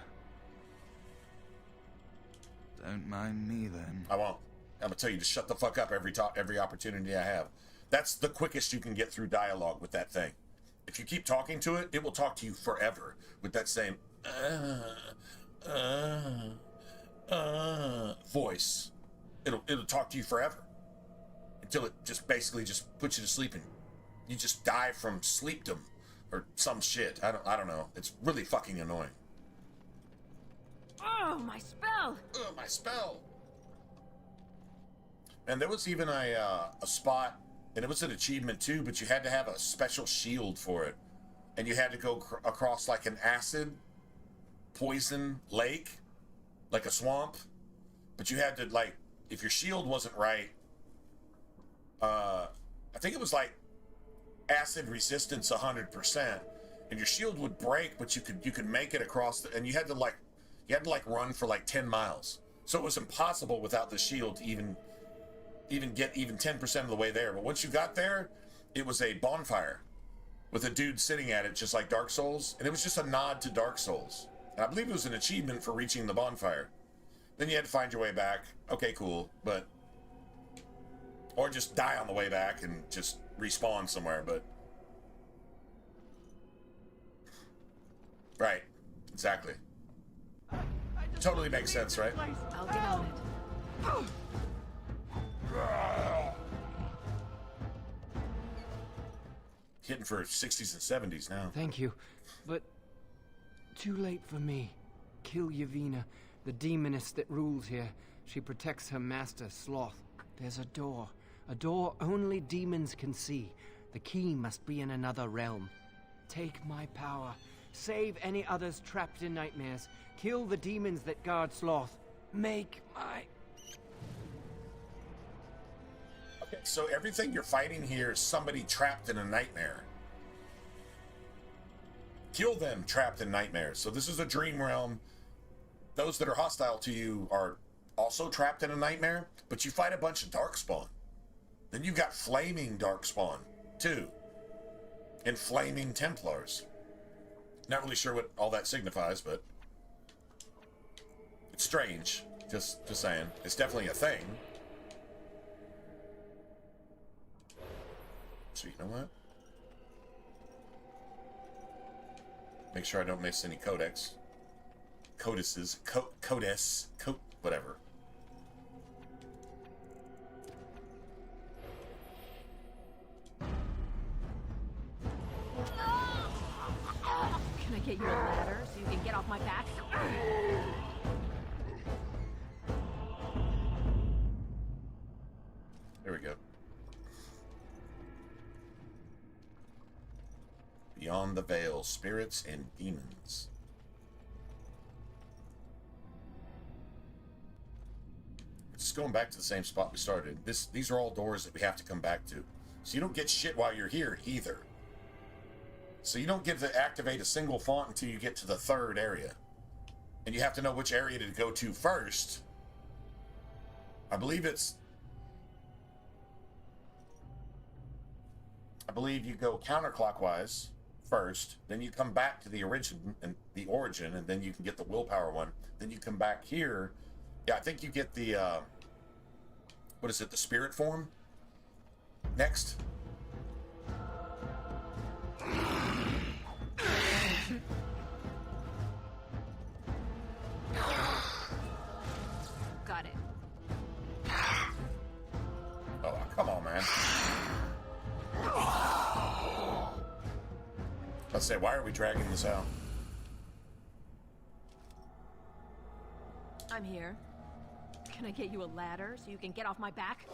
Don't mind me then. I won't. I'm gonna tell you to shut the fuck up every opportunity I have. That's the quickest you can get through dialogue with that thing. If you keep talking to it, it will talk to you forever with that same voice. It'll talk to you forever until it just basically just puts you to sleep and you just die from sleepdom or some shit. I don't know. It's really fucking annoying. Oh, my spell! Ugh, my spell. And there was even a spot, and it was an achievement too, but you had to have a special shield for it. And you had to go across like an acid, poison lake, like a swamp. but you had to, like, if your shield wasn't right, I think it was like acid resistance 100%, and your shield would break, but you could make it across and you had to run for like 10 miles. So it was impossible without the shield to even get 10% of the way there. But once you got there, it was a bonfire with a dude sitting at it, just like Dark Souls, and it was just a nod to Dark Souls. And I believe it was an achievement for reaching the bonfire. Then you had to find your way back. Okay, cool, but or just die on the way back and just respawn somewhere, but right, exactly. Totally makes sense, right? I'll get on it. Hitting for 60s and 70s now. Thank you, but too late for me. Kill Yavina, the demoness that rules here. She protects her master, Sloth. There's a door only demons can see. The key must be in another realm. Take my power. Save any others trapped in nightmares. Kill the demons that guard Sloth. Make my... Okay, so everything you're fighting here is somebody trapped in a nightmare. Kill them trapped in nightmares. So this is a dream realm. Those that are hostile to you are also trapped in a nightmare, but you fight a bunch of darkspawn. Then you got flaming darkspawn too, and flaming Templars. Not really sure what all that signifies, but it's strange. Just saying, it's definitely a thing. So you know what? Make sure I don't miss any codex. Codices. Codes. Whatever. Can I get you a ladder so you can get off my back? There we go. Beyond the Veil, Spirits and Demons. Just going back to the same spot we started. These are all doors that we have to come back to. So you don't get shit while you're here either. So you don't get to activate a single font until you get to the third area. And you have to know which area to go to first. I believe you go counterclockwise first, then you come back to the origin, and then you can get the willpower one. Then you come back here. Yeah, I think you get the what is it, the spirit form next. Got it. Oh, come on, man. Let's say, why are we dragging this out? I'm here. Can I get you a ladder so you can get off my back?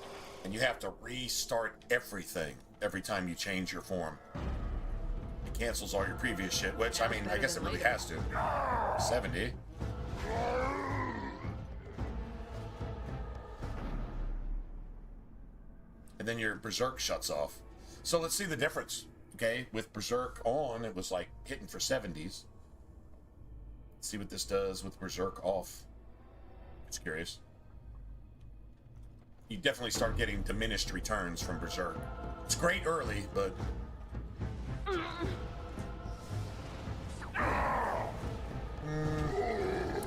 And you have to restart everything every time you change your form. It cancels all your previous shit, which, I mean, I guess it really has to. 70. And then your Berserk shuts off. So let's see the difference, okay? With Berserk on, it was like hitting for 70s. Let's see what this does with Berserk off. It's curious. You definitely start getting diminished returns from Berserk. It's great early, but...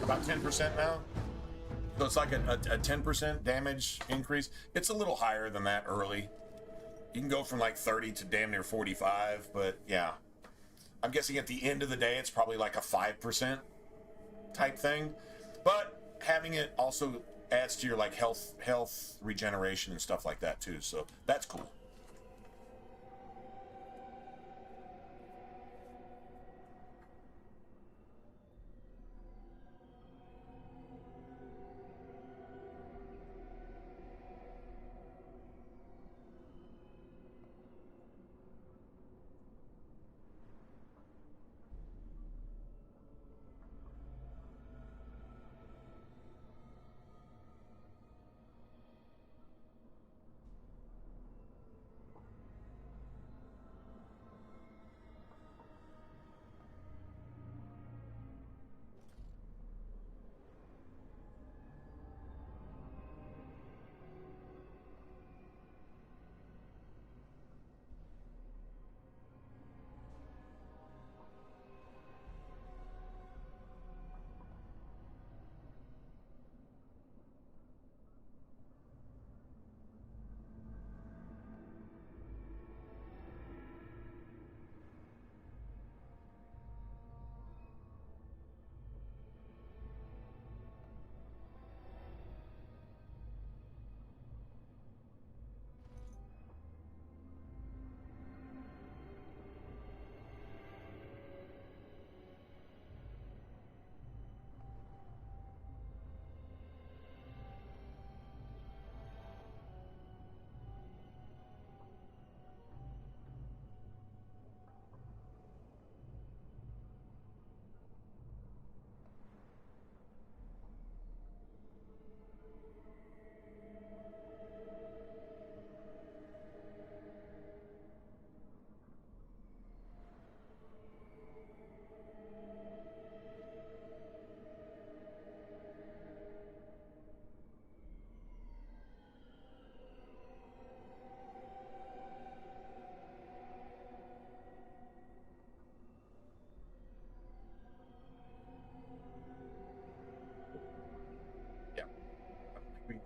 about 10% now? So it's like a 10% damage increase. It's a little higher than that early. You can go from like 30 to damn near 45, but yeah. I'm guessing at the end of the day, it's probably like a 5% type thing. But having it also adds to your like health regeneration and stuff like that too. So that's cool.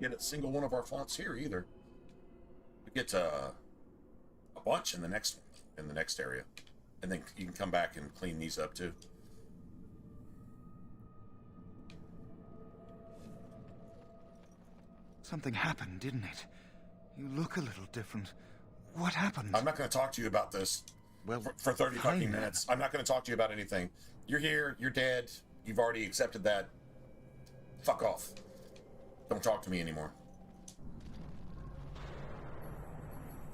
get a single one of our fonts here either. We get a bunch in the next area, and then you can come back and clean these up too. Something happened, didn't it? You look a little different. What happened? I'm not going to talk to you about this. Well, for 30 fine, fucking then. minutes. I'm not going to talk to you about anything. You're here. You're dead. You've already accepted that. Fuck off. Don't talk to me anymore.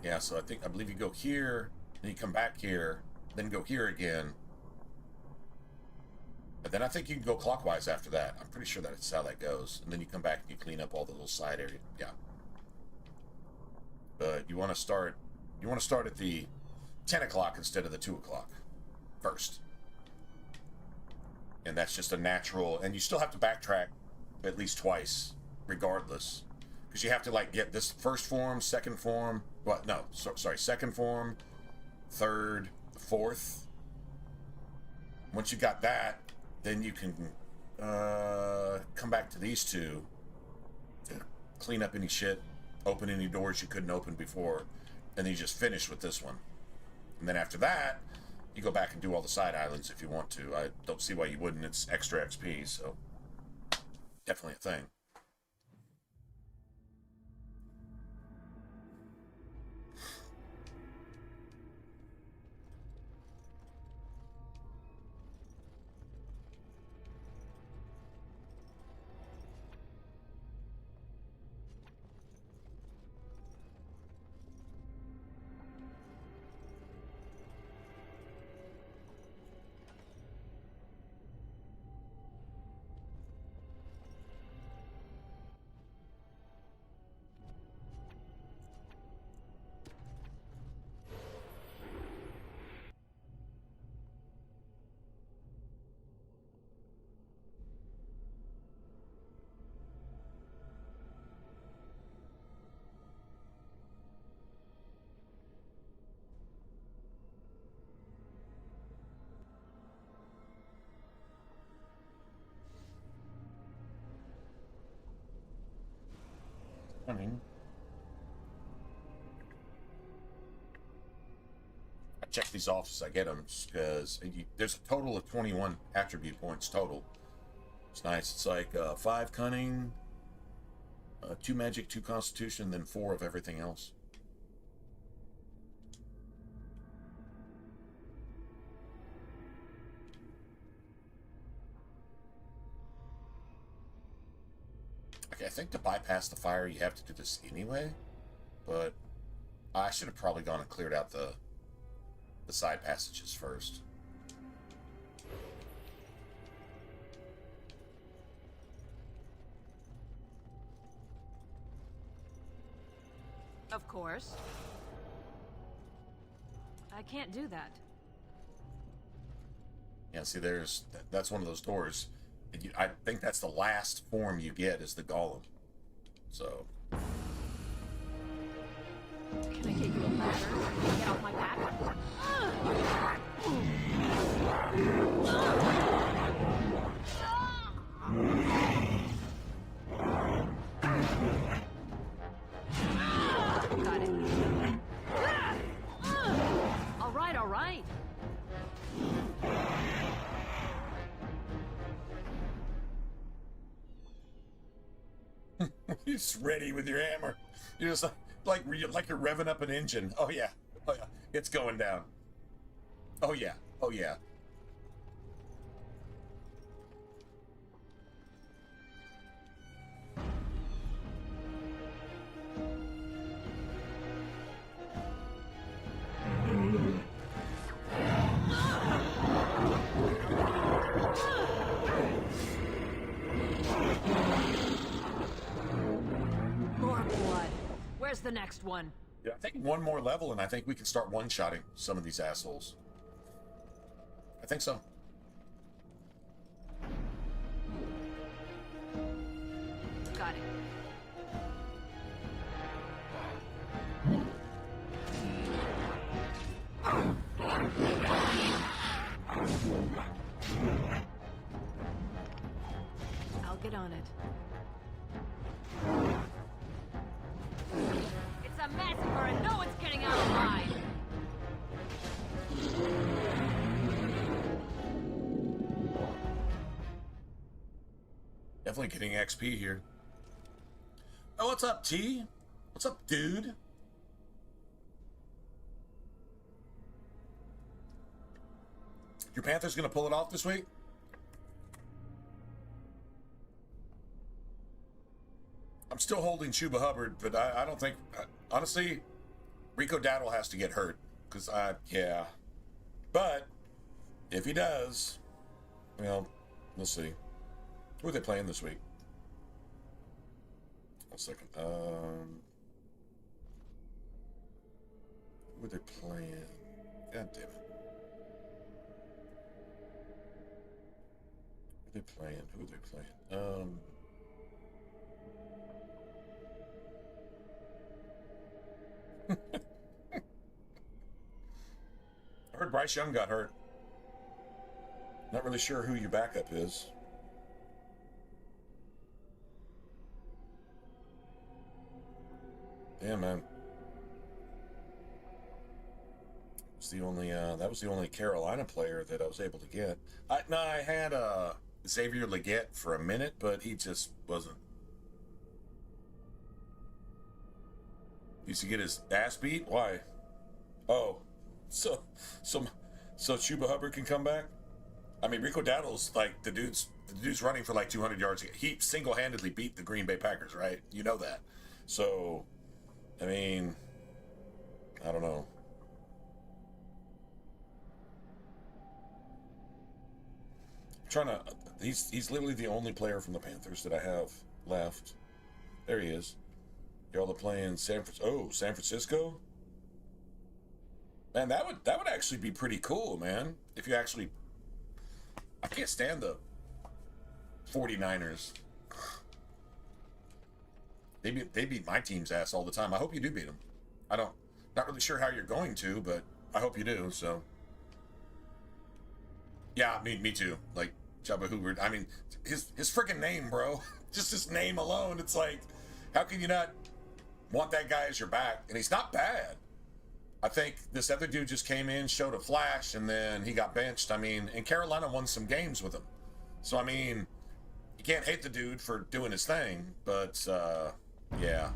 Yeah, so I believe you go here, then you come back here, then go here again. But then I think you can go clockwise after that. I'm pretty sure that's how that goes. And then you come back and you clean up all the little side area. Yeah. But you want to start at the 10 o'clock instead of the 2 o'clock first. And that's just a natural, and you still have to backtrack at least twice, regardless. Because you have to, like, get this first form, second form, second form, third, fourth. Once you got that, then you can come back to these two, clean up any shit, open any doors you couldn't open before, and then you just finish with this one. And then after that, you go back and do all the side islands if you want to. I don't see why you wouldn't. It's extra XP, so definitely a thing. I check these off as I get them because there's a total of 21 attribute points total. It's nice. It's like 5 cunning, 2 magic, 2 constitution, then 4 of everything else. Okay, I think to bypass the fire you have to do this anyway, but I should have probably gone and cleared out the side passages first. Of course. I can't do that. Yeah, see, that's one of those doors. I think that's the last form you get is the golem. So. Can I get you a ladder? Get off my back? Got it. All right, all right. You're just ready with your hammer. You're just like you're revving up an engine. Oh yeah, it's going down. Oh yeah, oh yeah. More blood. Where's the next one? Yeah, I think one more level, and I think we can start one-shotting some of these assholes. I think so. Got it. I'll get on it. a massacre and no one's getting out alive. Definitely getting XP here. Oh, what's up, T? What's up, dude? Your Panthers gonna pull it off this week? I'm still holding Chuba Hubbard, but I don't think, honestly, Rico Dowdle has to get hurt. Because yeah. But, if he does, well, we'll see. Who are they playing this week? 1 second. Who are they playing? God damn it. Who are they playing? Who are they playing? I heard Bryce Young got hurt. Not really sure who your backup is. Yeah, man. It's the only that was the only Carolina player that I was able to get. I had Xavier Leggett for a minute, but he just wasn't. Used to get his ass beat. Why? Oh, so Chuba Hubbard can come back. I mean, Rico Dowdle's like the dude's running for like 200 yards. He single-handedly beat the Green Bay Packers, right? You know that. So, I mean, I don't know. I'm trying to. He's literally the only player from the Panthers that I have left. There he is. Y'all are playing San Francisco. Man, that would actually be pretty cool, man. If you actually, I can't stand the 49ers. They beat my team's ass all the time. I hope you do beat them. Not really sure how you're going to, but I hope you do. So, yeah, me too. Like Chuba Hubbard. I mean, his freaking name, bro. Just his name alone. It's like, how can you not want that guy as your back? And he's not bad. I think this other dude just came in, showed a flash, and then he got benched. I mean, and Carolina won some games with him. So, I mean, you can't hate the dude for doing his thing, but, yeah.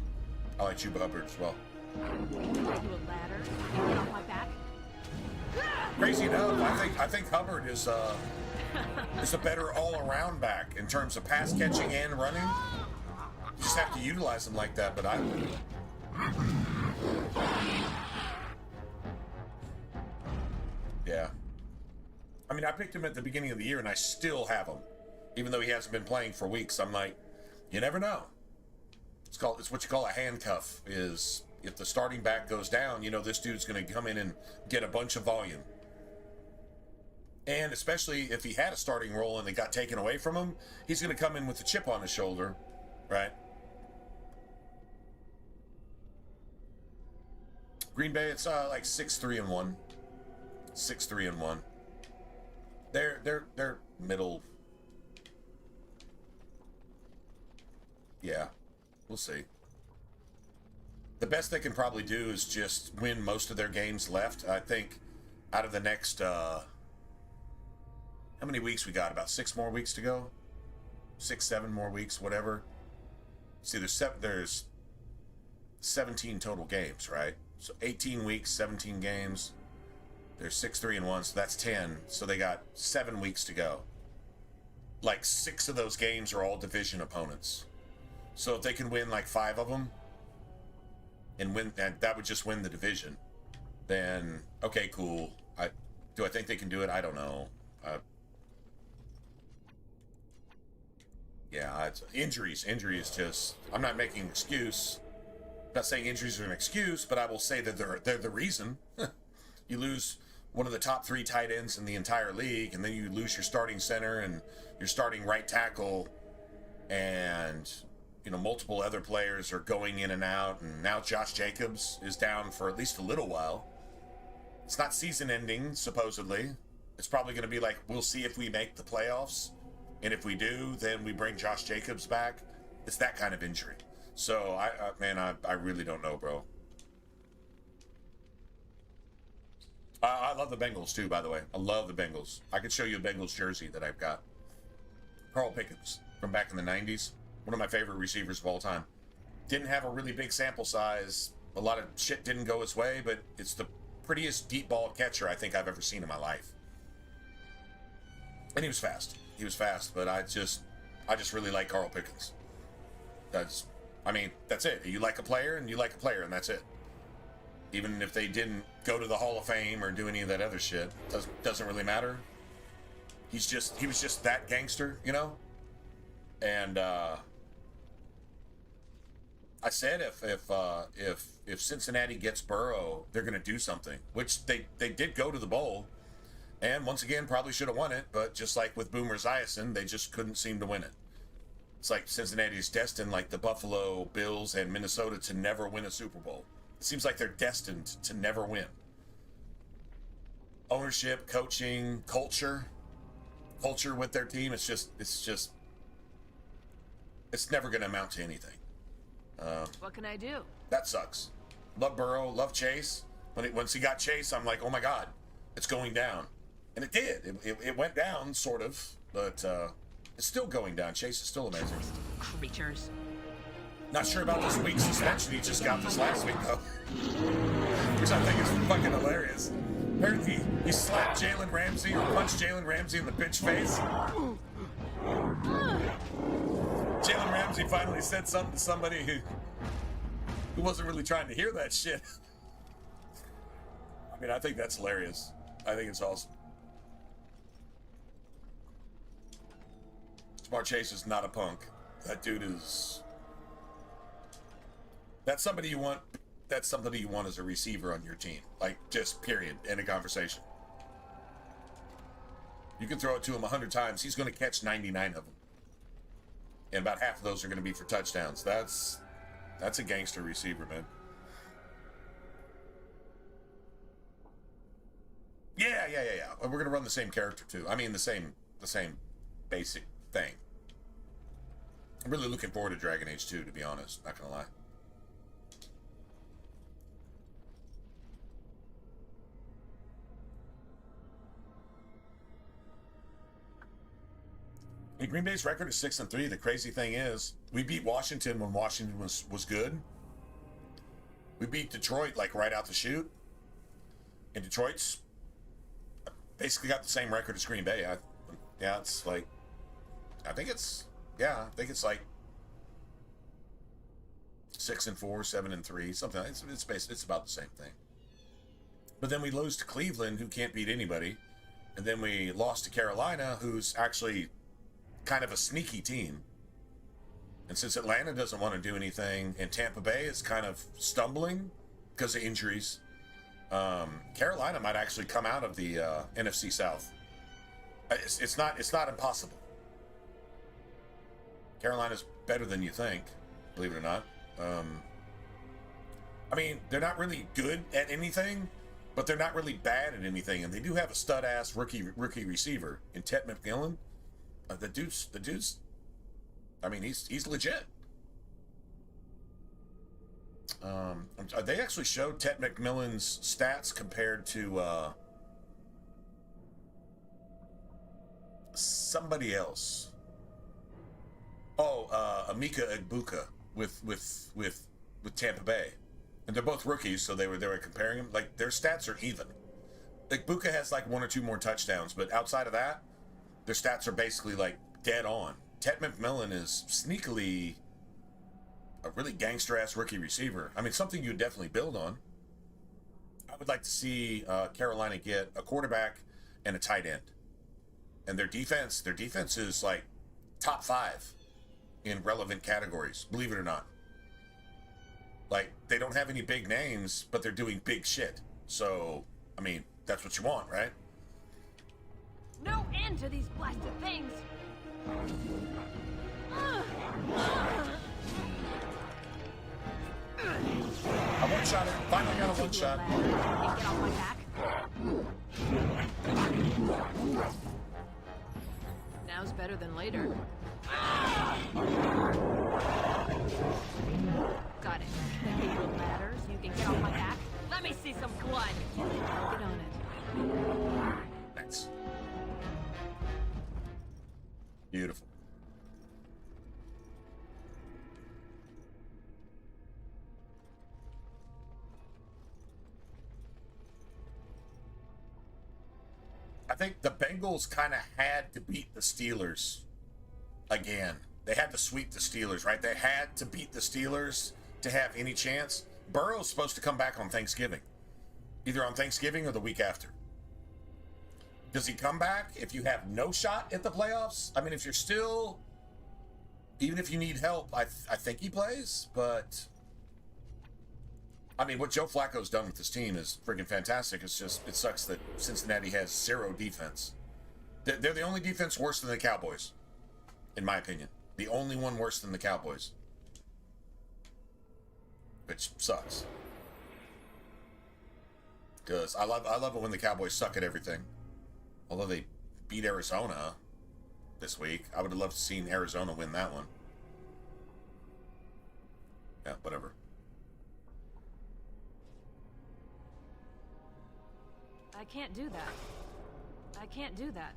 I like Chuba Hubbard as well. You a ladder? Get off my back? Crazy enough, I think Hubbard is a better all-around back in terms of pass catching and running. You just have to utilize him like that, but yeah. I mean, I picked him at the beginning of the year, and I still have him. Even though he hasn't been playing for weeks, I'm like, you never know. It's what you call a handcuff, is if the starting back goes down, you know this dude's going to come in and get a bunch of volume. And especially if he had a starting role and it got taken away from him, he's going to come in with a chip on his shoulder, right? Green Bay, it's like 6-3-1. 6-3-1. They're middle. Yeah, we'll see. The best they can probably do is just win most of their games left. I think out of the next, how many weeks we got? About 6 more weeks to go? 6, 7 more weeks, whatever. See, there's 17 total games, right? So 18 weeks, 17 games. They're 6-3-1, so that's 10. So they got 7 weeks to go. Like 6 of those games are all division opponents. So if they can win like 5 of them, and that would just win the division, then okay, cool. Do I think they can do it? I don't know. Yeah, it's injuries. Injury is just. I'm not making an excuse. I'm not saying injuries are an excuse, but I will say that they're the reason. You lose one of the top 3 tight ends in the entire league, and then you lose your starting center and your starting right tackle, and multiple other players are going in and out, and now Josh Jacobs is down for at least a little while. It's not season ending, supposedly. It's probably going to be like, we'll see if we make the playoffs, and if we do, then we bring Josh Jacobs back. It's that kind of injury. So, I really don't know, bro. love the Bengals too, by the way. I love the Bengals. I could show you a Bengals jersey that I've got. Carl Pickens from back in the 90s. One of my favorite receivers of all time. Didn't have a really big sample size. A lot of shit didn't go his way, but it's the prettiest deep ball catcher I think I've ever seen in my life. And he was fast. He was fast, but I just really like Carl Pickens. That's it. You like a player, and you like a player, and that's it. Even if they didn't go to the Hall of Fame or do any of that other shit, doesn't really matter. He was just that gangster, you know? And I said if Cincinnati gets Burrow, they're going to do something, which they did go to the bowl, and once again probably should have won it, but just like with Boomer Esiason, they just couldn't seem to win it. It's like Cincinnati's destined, like the Buffalo Bills and Minnesota, to never win a Super Bowl. It seems like they're destined to never win. Ownership, coaching, culture with their team, it's never going to amount to anything. What can I do? That sucks. Love Burrow, love Chase. Once he got Chase, I'm like, oh my God, it's going down. And it did. It went down, sort of, but it's still going down. Chase is still amazing. Creatures. Not sure about this week's suspension. He just got this last week, though. Which I think is fucking hilarious. Apparently, he slapped Jalen Ramsey or punched Jalen Ramsey in the bitch face. Jalen Ramsey finally said something to somebody who wasn't really trying to hear that shit. I mean, I think that's hilarious. I think it's awesome. Smart Chase is not a punk. That dude is... That's somebody you want as a receiver on your team. Like, just period. End of conversation. You can throw it to him 100 times. He's going to catch 99 of them. And about half of those are going to be for touchdowns. That's a gangster receiver, man. Yeah. We're going to run the same character, too. I mean, the same basic thing. I'm really looking forward to Dragon Age 2, to be honest. Not going to lie. Green Bay's record is 6-3. The crazy thing is, we beat Washington when Washington was good. We beat Detroit like right out the chute. And Detroit's basically got the same record as Green Bay. I think it's like 6-4, 7-3, something. It's about the same thing. But then we lose to Cleveland, who can't beat anybody, and then we lost to Carolina, who's actually kind of a sneaky team. And since Atlanta doesn't want to do anything, and Tampa Bay is kind of stumbling because of injuries, Carolina might actually come out of the NFC South. It's not impossible. Carolina's better than you think, believe it or not. I mean, they're not really good at anything, but they're not really bad at anything, and they do have a stud-ass rookie receiver in Ted McMillan. The dude's. I mean, he's legit. They actually showed Ted McMillan's stats compared to somebody else. Emeka Egbuka with Tampa Bay, and they're both rookies, so they were comparing them. Like, their stats are even. Egbuka has like 1 or 2 more touchdowns, but outside of that, their stats are basically like dead on. Ted McMillan is sneakily a really gangster-ass rookie receiver. I mean, something you would definitely build on. I would like to see Carolina get a quarterback and a tight end. And their defense is like top 5 in relevant categories, believe it or not. Like, they don't have any big names, but they're doing big shit. So, I mean, that's what you want, right? No end to these blasted things! I one-shot it. Finally got a one-shot. Get off my back. Now's better than later. Got it. Give you a ladder so you can get off my back. Let me see some blood. Get on it. Nice. Beautiful. I think the Bengals kind of had to beat the Steelers again. They had to sweep the Steelers, right? They had to beat the Steelers to have any chance. Burrow's supposed to come back on Thanksgiving, either on Thanksgiving or the week after. Does he come back if you have no shot at the playoffs? I mean, if you're still, even if you need help, I think he plays, but I mean, what Joe Flacco's done with this team is freaking fantastic. It's just, it sucks that Cincinnati has zero defense. They're the only defense worse than the Cowboys, in my opinion. The only one worse than the Cowboys. Which sucks. Because I love it when the Cowboys suck at everything. Although they beat Arizona this week. I would have loved to seen Arizona win that one. Yeah, whatever. I can't do that. I can't do that.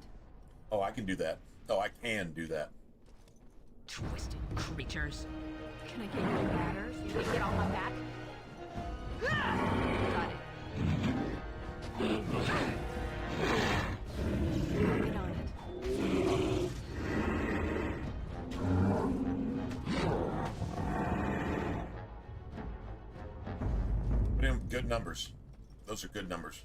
Oh, I can do that. Oh, I can do that. Twisted creatures. Can I get you a ladder so you can get on my back? Got it. Get on it. Put in good numbers. Those are good numbers.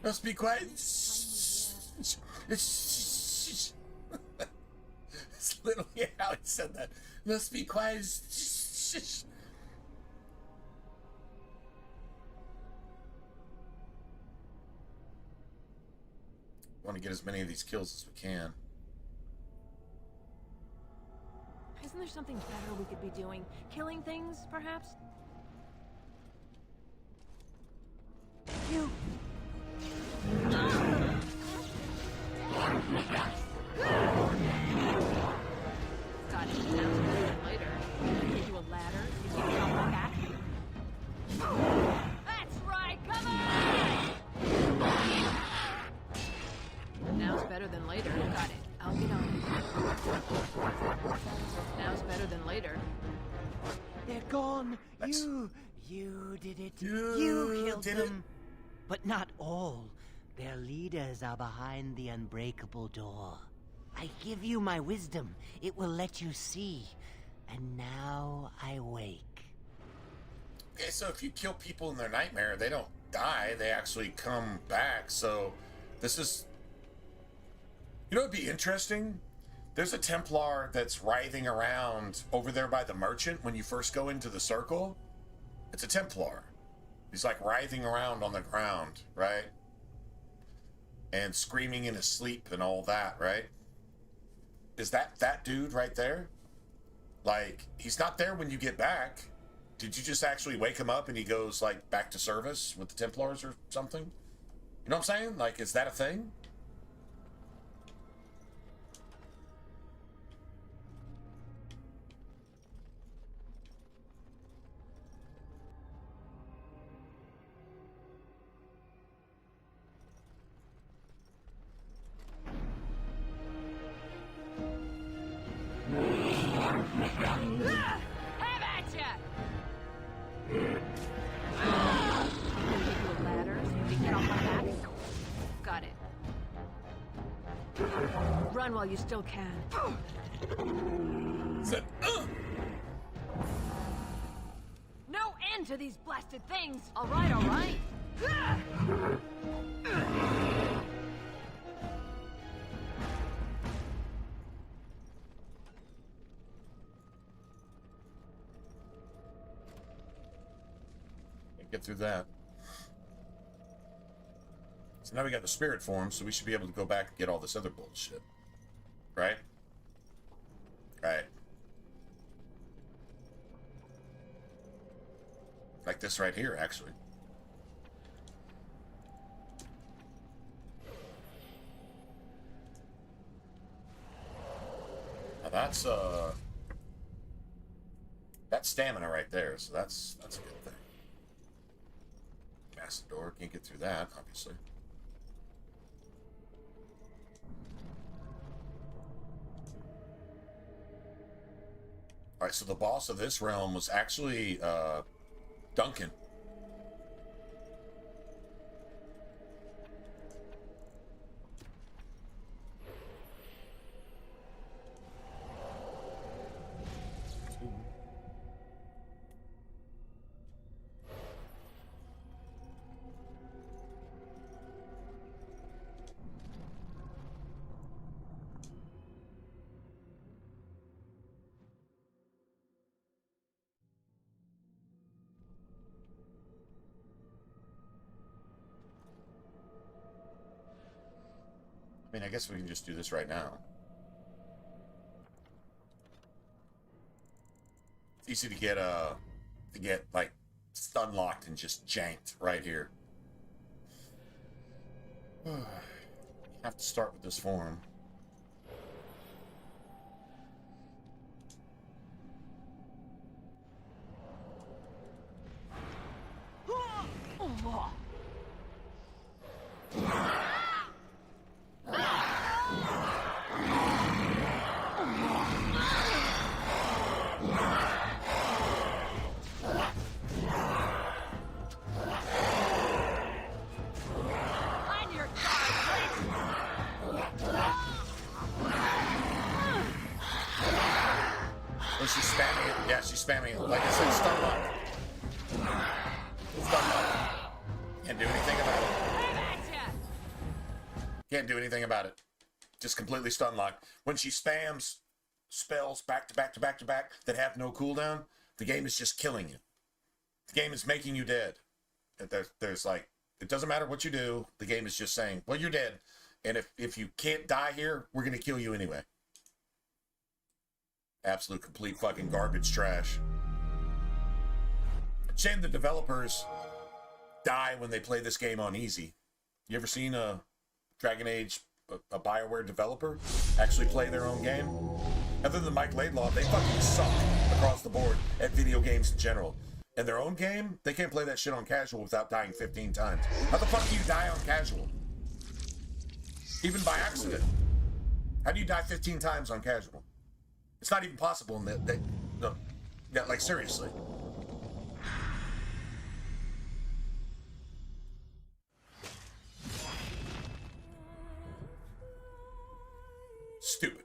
Must be quiet. It's literally how he said that. Must be quiet. Want to get as many of these kills as we can. Isn't there something better we could be doing? Killing things, perhaps? You. Got it. Now later. Get you a ladder so you can get on my back. That's right. Come on. Now's better than later. Got it. I'll get on it. Now's better than later. They're gone. That's... You did it. You killed them. But not all. Their leaders are behind the unbreakable door. I give you my wisdom. It will let you see. And now I wake. Okay, so if you kill people in their nightmare, they don't die. They actually come back. So this is... You know what would be interesting? There's a Templar that's writhing around over there by the merchant when you first go into the circle. It's a Templar. He's like writhing around on the ground, right? And screaming in his sleep and all that, right? Is that dude right there? Like, he's not there when you get back. Did you just actually wake him up and he goes, like, back to service with the Templars or something? You know what I'm saying? Like, is that a thing? Have at ya! Give you a ladder so you can get on my back. Got it. Run while you still can. No end to these blasted things! Alright, alright. Get through that. So now we got the spirit form, so we should be able to go back and get all this other bullshit. Right? Right. Like this right here, actually. that's stamina right there, so that's a good thing. Massive door, can't get through that, obviously. Alright, so the boss of this realm was actually Duncan. I mean, I guess we can just do this right now. It's easy to get like stun locked and just janked right here. You have to start with this form. She's spamming it. Yeah, she's spamming it. Like I said, stun lock. Stun lock. Can't do anything about it. Can't do anything about it. Just completely stun lock. When she spams spells back to back to back to back that have no cooldown, the game is just killing you. The game is making you dead. There's like, it doesn't matter what you do. The game is just saying, well, you're dead. And if you can't die here, we're going to kill you anyway. Absolute complete fucking garbage trash. Shame the developers die when they play this game on easy. You ever seen a Dragon Age, a BioWare developer actually play their own game? Other than Mike Laidlaw, they fucking suck across the board at video games in general. In their own game, they can't play that shit on casual without dying 15 times. How the fuck do you die on casual? Even by accident. How do you die 15 times on casual? It's not even possible in that, like, seriously. Stupid.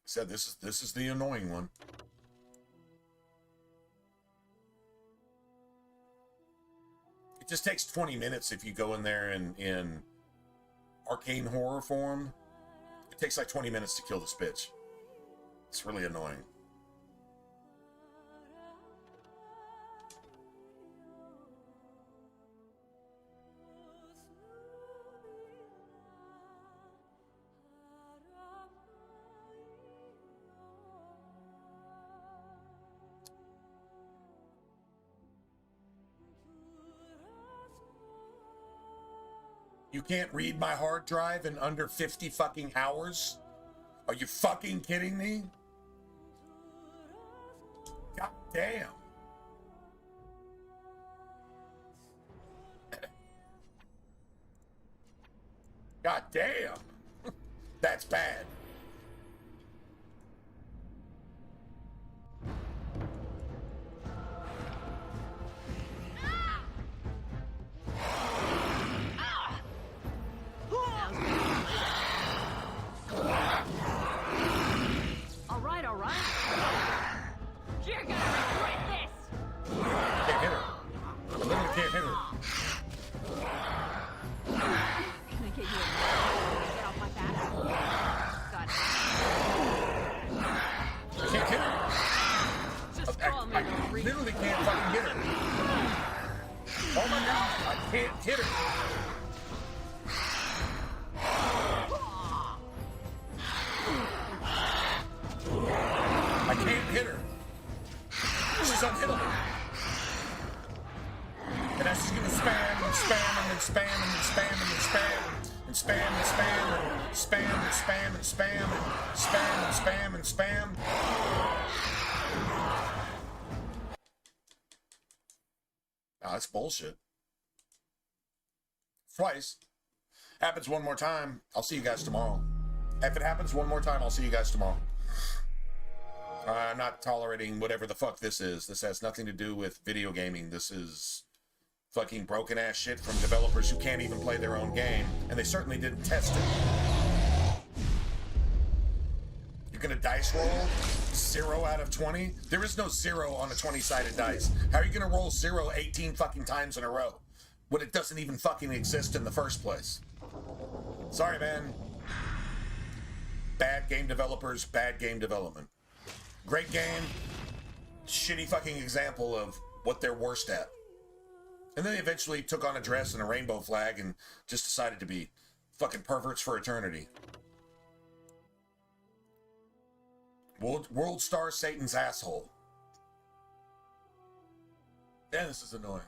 Said this is the annoying one. It just takes 20 minutes if you go in there in arcane horror form. It takes like 20 minutes to kill this bitch. It's really annoying. You can't read my hard drive in under 50 fucking hours? Are you fucking kidding me? God damn. God damn. That's bad. and spam and spam and spam and spam and spam and spam and spam and spam. Oh, that's bullshit. Twice. Happens one more time, I'll see you guys tomorrow. If it happens one more time, I'll see you guys tomorrow. I'm not tolerating whatever the fuck this is. This has nothing to do with video gaming. This is fucking broken ass shit from developers who can't even play their own game, and they certainly didn't test it. You're gonna dice roll 0 out of 20? There is no 0 on a 20-sided dice. How are you gonna roll 0 18 fucking times in a row when it doesn't even fucking exist in the first place? Sorry, man. Bad game developers, bad game development. Great game, shitty fucking example of what they're worst at. And then they eventually took on a dress and a rainbow flag and just decided to be fucking perverts for eternity. World Star Satan's asshole. Yeah, this is annoying.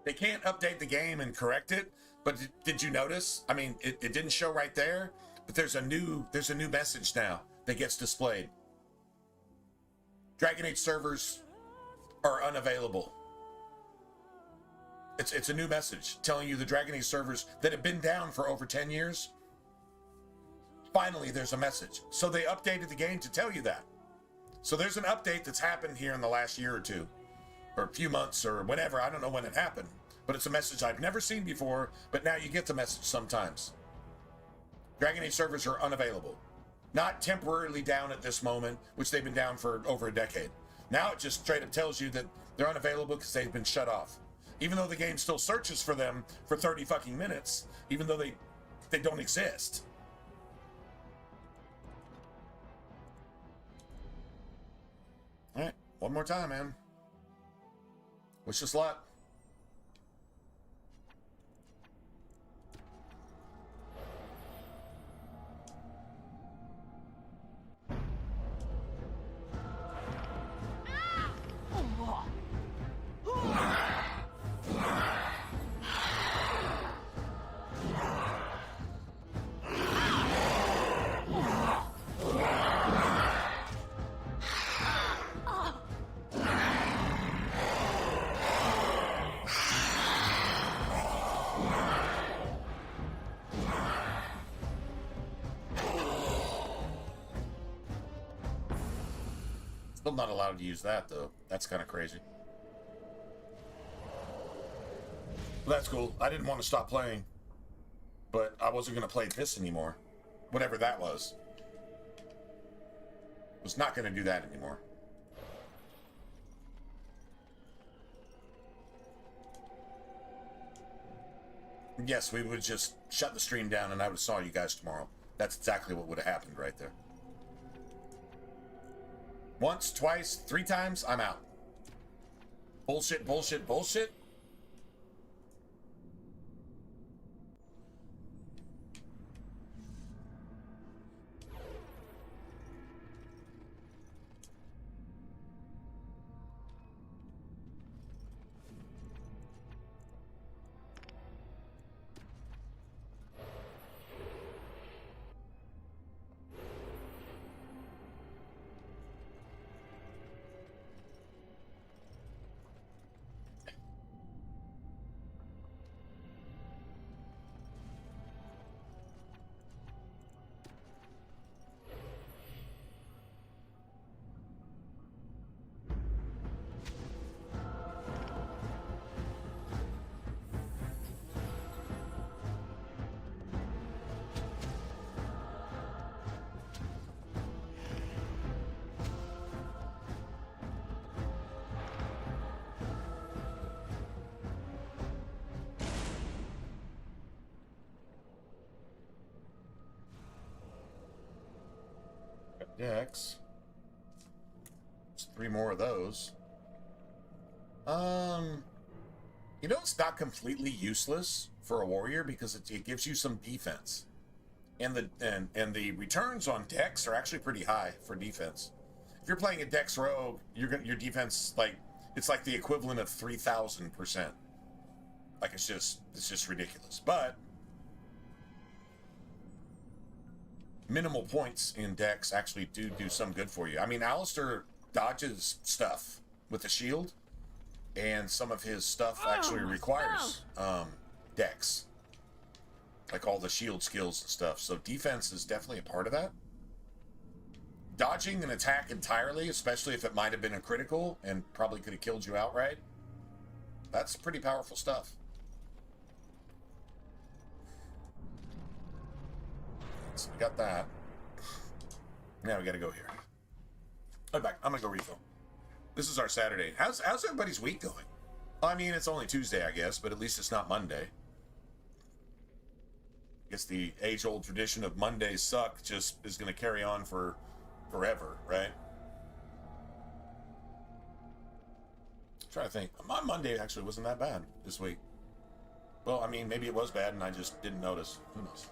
They can't update the game and correct it, but did you notice? I mean, it didn't show right there, but there's a new message now that gets displayed. Dragon Age servers are unavailable. It's a new message telling you the Dragon Age servers that have been down for over 10 years. Finally, there's a message. So they updated the game to tell you that. So there's an update that's happened here in the last year or two, or a few months, or whenever. I don't know when it happened, but it's a message I've never seen before, but now you get the message sometimes. Dragon Age servers are unavailable. Not temporarily down at this moment, which they've been down for over a decade. Now it just straight up tells you that they're unavailable because they've been shut off. Even though the game still searches for them for 30 fucking minutes, even though they don't exist. All right, one more time, man. Wish us luck. Still not allowed to use that, though. That's kind of crazy. Well, that's cool. I didn't want to stop playing, but I wasn't going to play this anymore. Whatever that was. Was not going to do that anymore. Yes, we would just shut the stream down and I would have saw you guys tomorrow. That's exactly what would have happened right there. Once, twice, 3 times, I'm out. Bullshit, bullshit, bullshit. Decks. There's 3 more of those. You know, it's not completely useless for a warrior because it gives you some defense. and the returns on Dex are actually pretty high for defense. If you're playing a Dex rogue, your defense, like, it's like the equivalent of 3,000%. Like, it's just ridiculous. But minimal points in Dex actually do some good for you. I mean, Alistair dodges stuff with the shield, and some of his stuff actually requires Dex, like all the shield skills and stuff. So defense is definitely a part of that. Dodging an attack entirely, especially if it might have been a critical and probably could have killed you outright, that's pretty powerful stuff. So we got that. Now we got to go here. I'm back. I'm gonna go refill. This is our Saturday. How's everybody's week going? I mean, it's only Tuesday, I guess, but at least it's not Monday. I guess the age-old tradition of Mondays suck just is going to carry on for forever, right? I'm trying to think. My Monday actually wasn't that bad this week. Well, I mean, maybe it was bad and I just didn't notice. Who knows?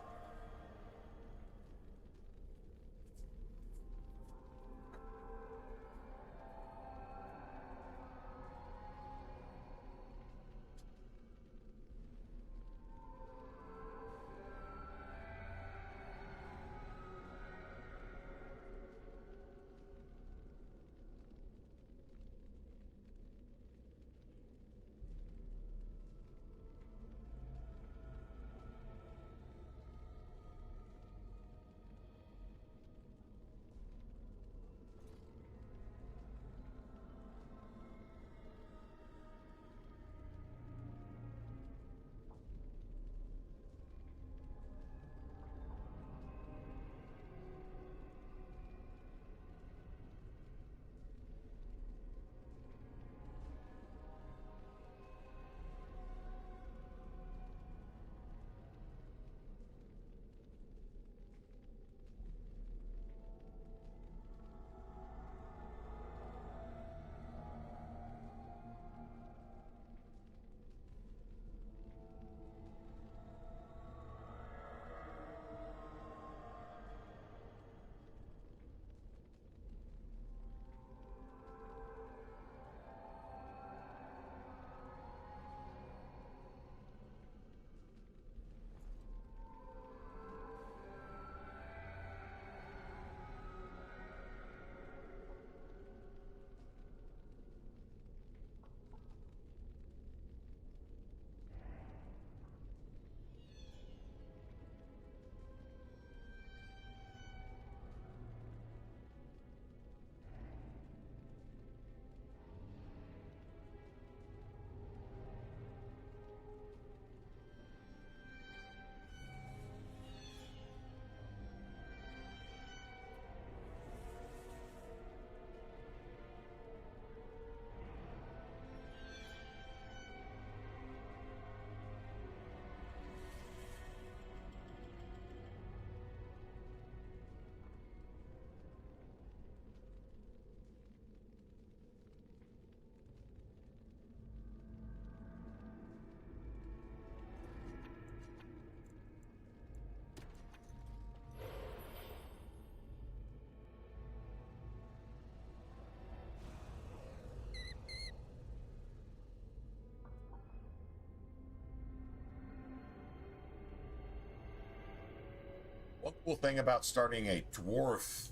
One cool thing about starting a dwarf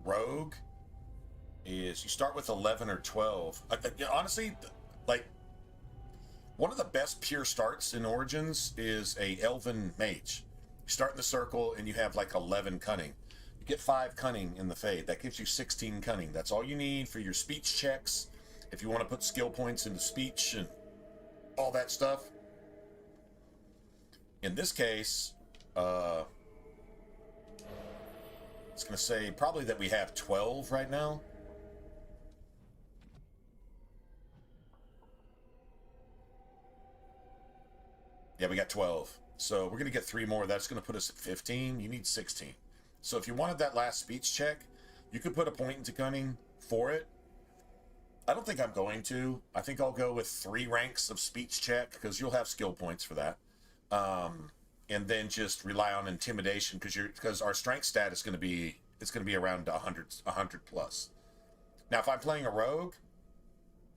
rogue is you start with 11 or 12. Honestly, like, one of the best pure starts in Origins is a elven mage. You start in the circle and you have like 11 cunning. You get 5 cunning in the Fade. That gives you 16 cunning. That's all you need for your speech checks. If you want to put skill points into speech and all that stuff. In this case, it's going to say probably that we have 12 right now. Yeah, we got 12. So we're going to get 3 more. That's going to put us at 15. You need 16. So if you wanted that last speech check, you could put a point into cunning for it. I don't think I'm going to. I think I'll go with 3 ranks of speech check because you'll have skill points for that. and then just rely on intimidation because our strength stat is going to be around 100 plus. Now, if I'm playing a rogue,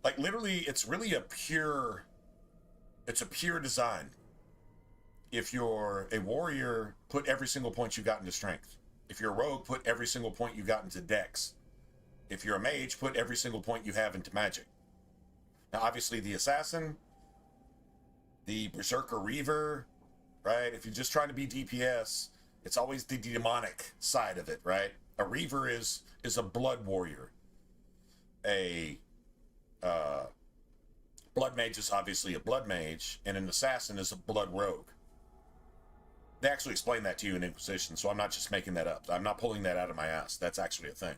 like literally, it's really a pure design. If you're a warrior, put every single point you got into strength. If you're a rogue, put every single point you got into dex. If you're a mage, put every single point you have into magic. Now, obviously, the assassin, the berserker reaver, right? If you're just trying to be DPS, it's always the demonic side of it, right? A reaver is a blood warrior. A blood mage is obviously a blood mage, and an assassin is a blood rogue. They actually explain that to you in Inquisition, so I'm not just making that up. I'm not pulling that out of my ass. That's actually a thing.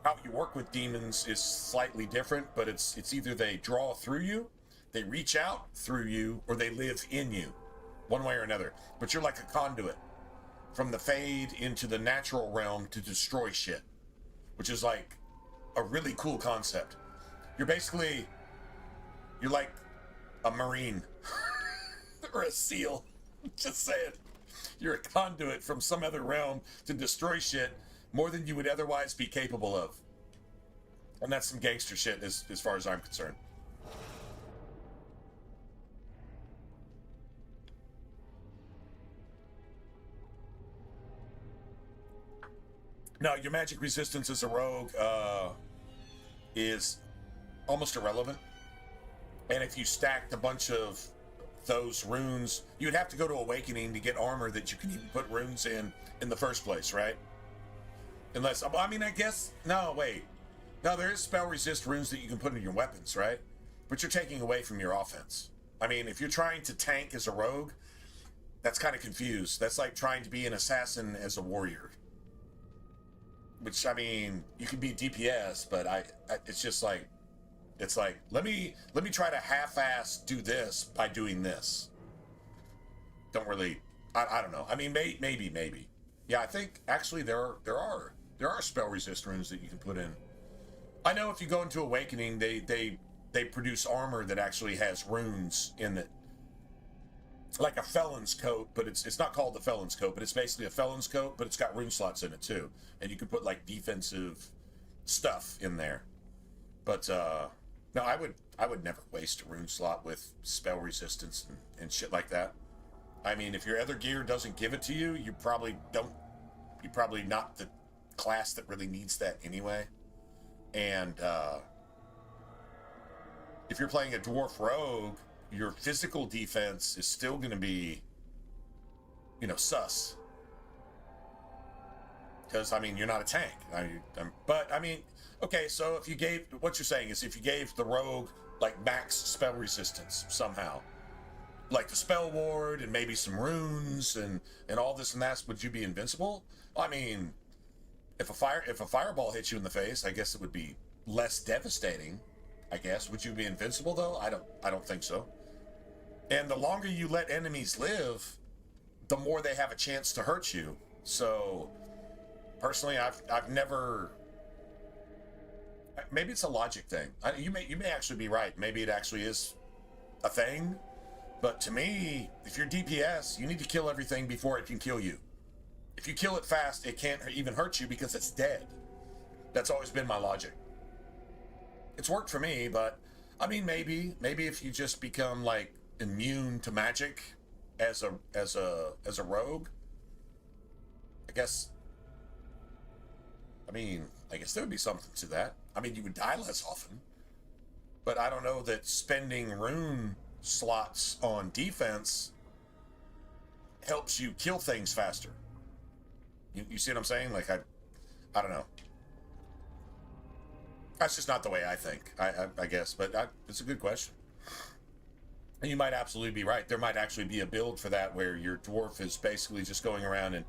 How you work with demons is slightly different, but it's either they draw through you, they reach out through you, or they live in you, one way or another. But you're like a conduit from the Fade into the natural realm to destroy shit, which is like a really cool concept. You're like a Marine or a SEAL. Just saying. You're a conduit from some other realm to destroy shit more than you would otherwise be capable of. And that's some gangster shit as far as I'm concerned. No, your magic resistance as a rogue is almost irrelevant. And if you stacked a bunch of those runes, you'd have to go to Awakening to get armor that you can even put runes in the first place, right? Unless, I mean, I guess, no, wait. No, there is spell resist runes that you can put in your weapons, right? But you're taking away from your offense. I mean, if you're trying to tank as a rogue, that's kind of confused. That's like trying to be an assassin as a warrior. Which, I mean, you can be DPS, but it's just like, it's like, let me try to half-ass do this by doing this. Don't really, I don't know. I mean, maybe. Yeah, I think actually there are spell resist runes that you can put in. I know if you go into Awakening, they produce armor that actually has runes in it, like a felon's coat, but it's not called the felon's coat, but it's basically a felon's coat, but it's got rune slots in it too, and you can put like defensive stuff in there. But no, I would never waste a rune slot with spell resistance and shit like that. I mean, if your other gear doesn't give it to you, you're probably not the class that really needs that anyway. And if you're playing a dwarf rogue, your physical defense is still going to be, sus. Because, I mean, you're not a tank. But, I mean, okay, so what you're saying is if you gave the rogue, like, max spell resistance somehow, like the spell ward and maybe some runes and all this and that, would you be invincible? I mean, if a fireball hits you in the face, I guess it would be less devastating. I guess. Would you be invincible though? I don't think so. And the longer you let enemies live, the more they have a chance to hurt you. So personally, I've never. Maybe it's a logic thing. You may actually be right. Maybe it actually is a thing. But to me, if you're DPS, you need to kill everything before it can kill you. If you kill it fast, it can't even hurt you because it's dead. That's always been my logic. It's worked for me, but I mean, maybe if you just become like immune to magic as a rogue, I guess there would be something to that. I mean, you would die less often, but I don't know that spending rune slots on defense helps you kill things faster. You see what I'm saying? Like, I don't know. That's just not the way I think, I guess. But it's a good question. And you might absolutely be right. There might actually be a build for that where your dwarf is basically just going around, and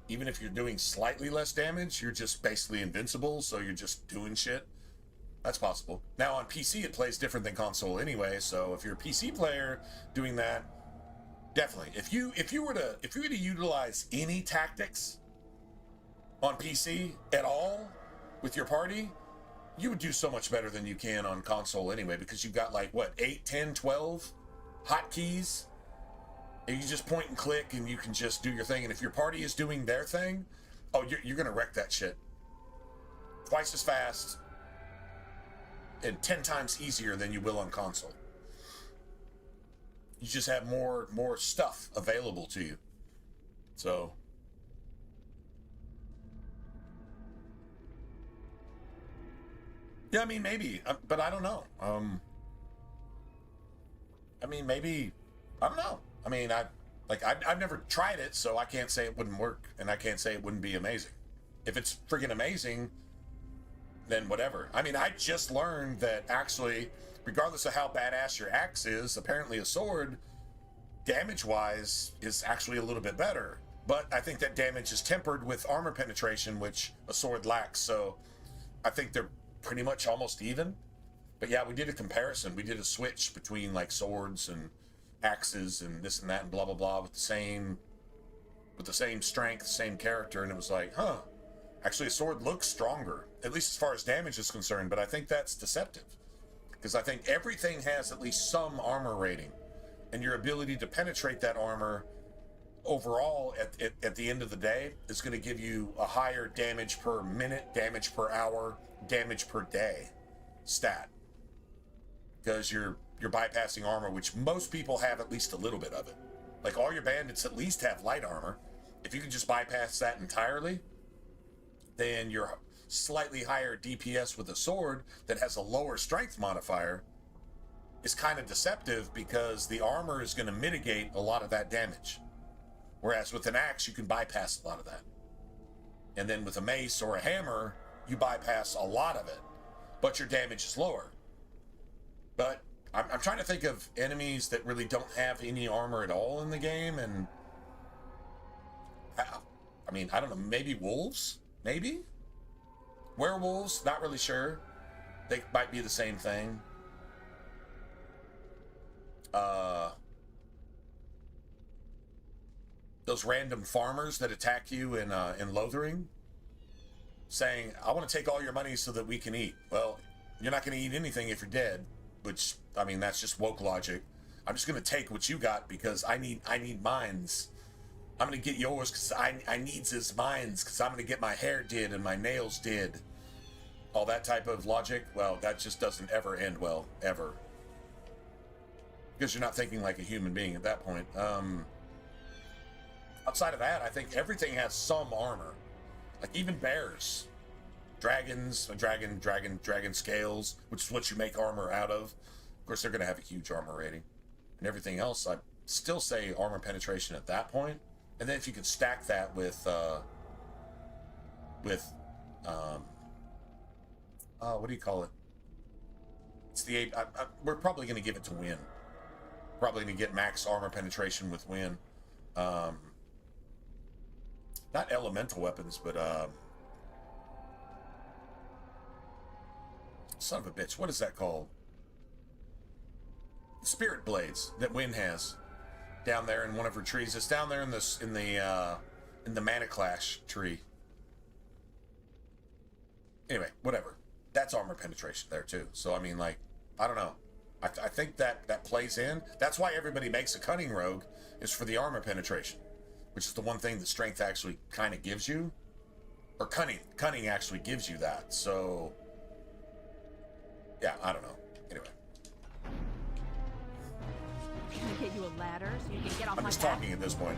even if you're doing slightly less damage, you're just basically invincible, so you're just doing shit. That's possible. Now, on PC, it plays different than console anyway, so if you're a PC player doing that, definitely. If you were to utilize any tactics on PC at all with your party, you would do so much better than you can on console anyway, because you've got like, what, 8, 10, 12 hotkeys. And you just point and click, and you can just do your thing. And if your party is doing their thing, oh, you're gonna wreck that shit. Twice as fast and 10 times easier than you will on console. You just have more stuff available to you. So yeah, I mean, maybe, but I don't know. I mean, maybe, I don't know. I mean, I've never tried it, so I can't say it wouldn't work, and I can't say it wouldn't be amazing. If it's friggin' amazing, then whatever. I mean, I just learned that actually, regardless of how badass your axe is, apparently a sword, damage-wise, is actually a little bit better. But I think that damage is tempered with armor penetration, which a sword lacks, so I think they're pretty much almost even. But yeah, we did a comparison. We did a switch between like swords and axes and this and that and blah blah blah with the same strength, same character, and it was like, huh, actually a sword looks stronger, at least as far as damage is concerned. But I think that's deceptive, because I think everything has at least some armor rating, and your ability to penetrate that armor overall at the end of the day is going to give you a higher damage per minute, damage per hour, damage per day stat, because you're bypassing armor, which most people have at least a little bit of it. Like all your bandits at least have light armor. If you can just bypass that entirely, then your slightly higher DPS with a sword that has a lower strength modifier is kind of deceptive, because the armor is going to mitigate a lot of that damage. Whereas with an axe, you can bypass a lot of that. And then with a mace or a hammer, you bypass a lot of it, but your damage is lower. But I'm trying to think of enemies that really don't have any armor at all in the game, and I mean, I don't know, maybe wolves? Maybe? Werewolves? Not really sure. They might be the same thing. Those random farmers that attack you in Lothering, saying, I want to take all your money so that we can eat. Well, you're not going to eat anything if you're dead, which, I mean, that's just woke logic. I'm just going to take what you got because I need mines. I'm going to get yours because I needs his mines, because I'm going to get my hair did and my nails did. All that type of logic, well, that just doesn't ever end well, ever. Because you're not thinking like a human being at that point. Outside of that, I think everything has some armor. Like even bears, dragons, dragon scales, which is what you make armor out of. Of course, they're going to have a huge armor rating. And everything else, I still say armor penetration at that point. And then if you can stack that with what do you call it? It's the we're probably going to give it to Win. Probably going to get max armor penetration with Win. Not elemental weapons, but son of a bitch, what is that called? Spirit blades that Win has down there in one of her trees. It's down there in the Mana Clash tree. Anyway, whatever. That's armor penetration there too. So I mean, like, I don't know. I think that plays in. That's why everybody makes a cunning rogue, is for the armor penetration, which is the one thing that strength actually kind of gives you, or cunning actually gives you that. So yeah, I don't know. Anyway, Can I get you a ladder so you can get off I'm my just back? talking at this point.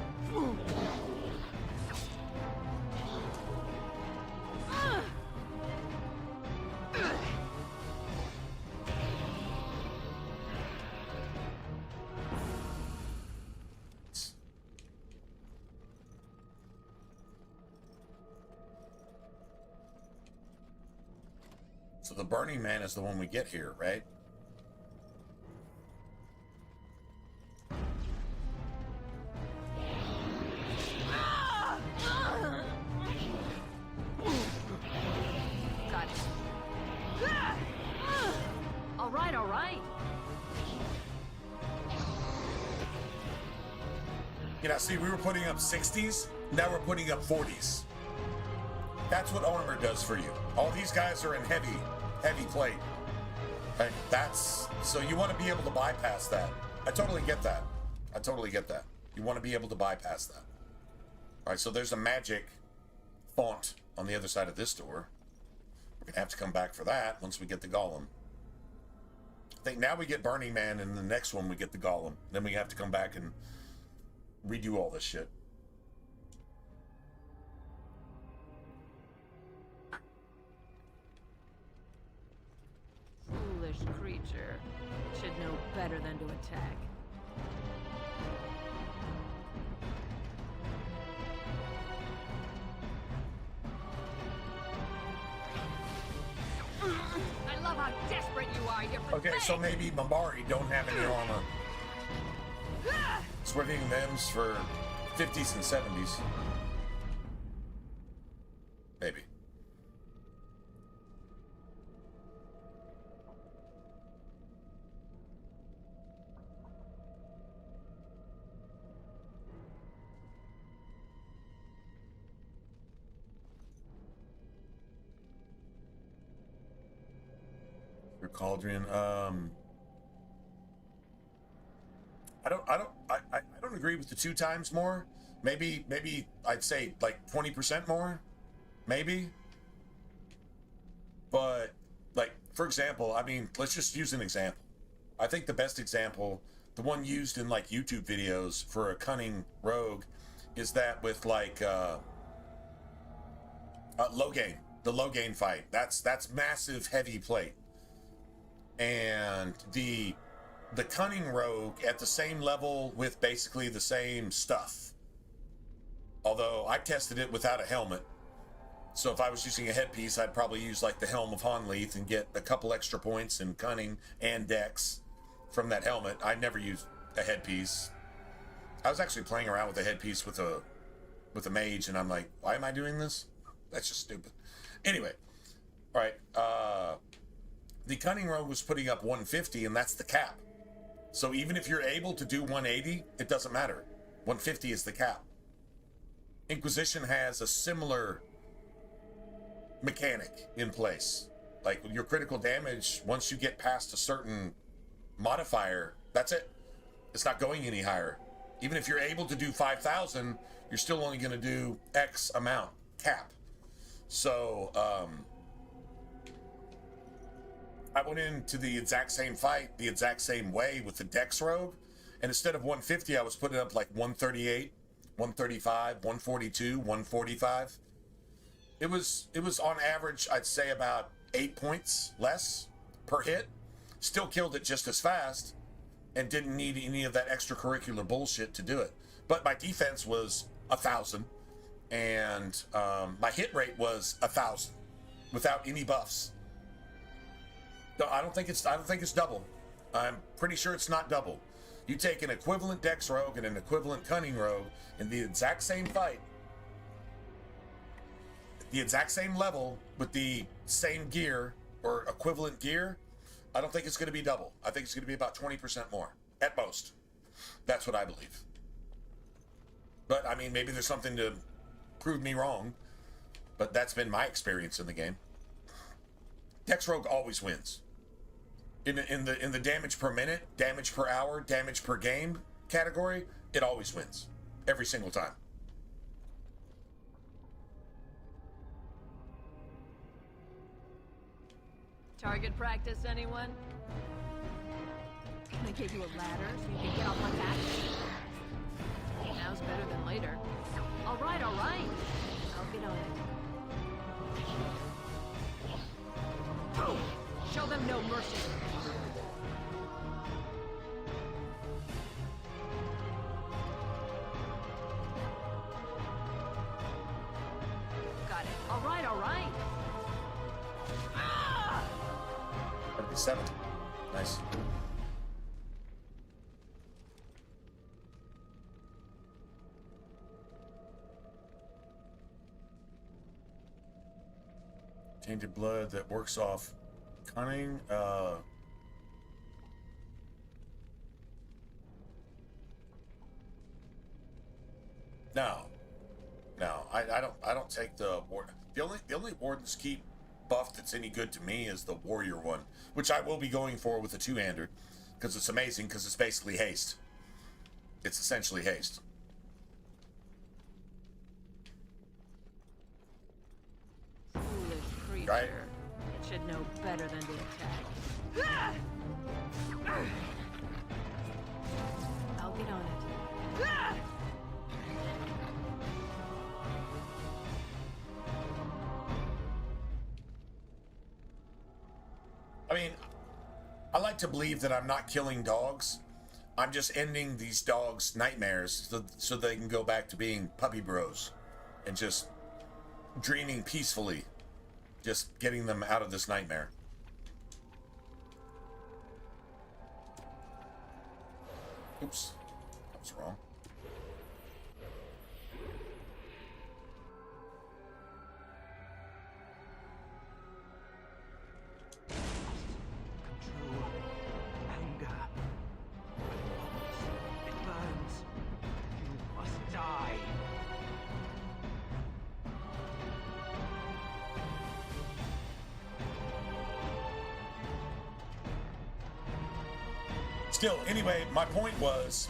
So the Burning Man is the one we get here, right? Got it. All right, all right. You know, see, we were putting up 60s, now we're putting up 40s. That's what armor does for you. All these guys are in heavy plate. Right? So you want to be able to bypass that. I totally get that. I totally get that. You want to be able to bypass that. All right, so there's a magic font on the other side of this door. We're going to have to come back for that once we get the golem. I think now we get Burning Man, and the next one we get the golem. Then we have to come back and redo all this shit. Foolish creature. Should know better than to attack. I love how desperate you are. You're Okay, so maybe Mambari don't have any armor. Switching them's for 50s and 70s. Maybe. Your cauldron. I don't agree with the 2 times more. Maybe I'd say like 20% more. Maybe. But like, for example, I mean, let's just use an example. I think the best example, the one used in like YouTube videos for a cunning rogue, is that with like low gain, the low gain fight. That's massive heavy plate. And the cunning rogue at the same level with basically the same stuff. Although I tested it without a helmet. So if I was using a headpiece, I'd probably use like the Helm of Honleith and get a couple extra points in cunning and dex from that helmet. I never used a headpiece. I was actually playing around with a headpiece with a mage, and I'm like, why am I doing this? That's just stupid. Anyway, all right. The cunning rogue was putting up 150, and that's the cap. So even if you're able to do 180, it doesn't matter. 150 is the cap. Inquisition has a similar mechanic in place. Like your critical damage, once you get past a certain modifier, that's it. It's not going any higher. Even if you're able to do 5,000, you're still only going to do X amount cap. So, I went into the exact same fight, the exact same way with the Dex Rogue, and instead of 150, I was putting up like 138, 135, 142, 145. It was on average, I'd say about 8 points less per hit. Still killed it just as fast, and didn't need any of that extracurricular bullshit to do it. But my defense was 1,000, and my hit rate was 1,000 without any buffs. No, I don't think it's double. I'm pretty sure it's not double. You take an equivalent Dex Rogue and an equivalent Cunning Rogue in the exact same fight, the exact same level with the same gear or equivalent gear. I don't think it's going to be double. I think it's going to be about 20% more at most. That's what I believe. But I mean, maybe there's something to prove me wrong, but that's been my experience in the game. Dex Rogue always wins. In the damage per minute, damage per hour, damage per game category, it always wins. Every single time. Target practice, anyone? Can I give you a ladder so you can get off my back? Now's better than later. All right, all right. I'll get on it. Boom! Show them no mercy. Got it. All right, all right. 77. Nice. Tainted blood that works off cunning. No. I don't take the warden. The only wardens keep buff that's any good to me is the warrior one, which I will be going for with the two-hander. because it's amazing, because it's basically haste. It's essentially haste. Foolish creature. Right? It should know better than to attack. I'll get on it. I mean, I like to believe that I'm not killing dogs. I'm just ending these dogs' nightmares so they can go back to being puppy bros and just dreaming peacefully, just getting them out of this nightmare. Oops, that was wrong. Control. Anger. It burns. You must die. Still, anyway, my point was,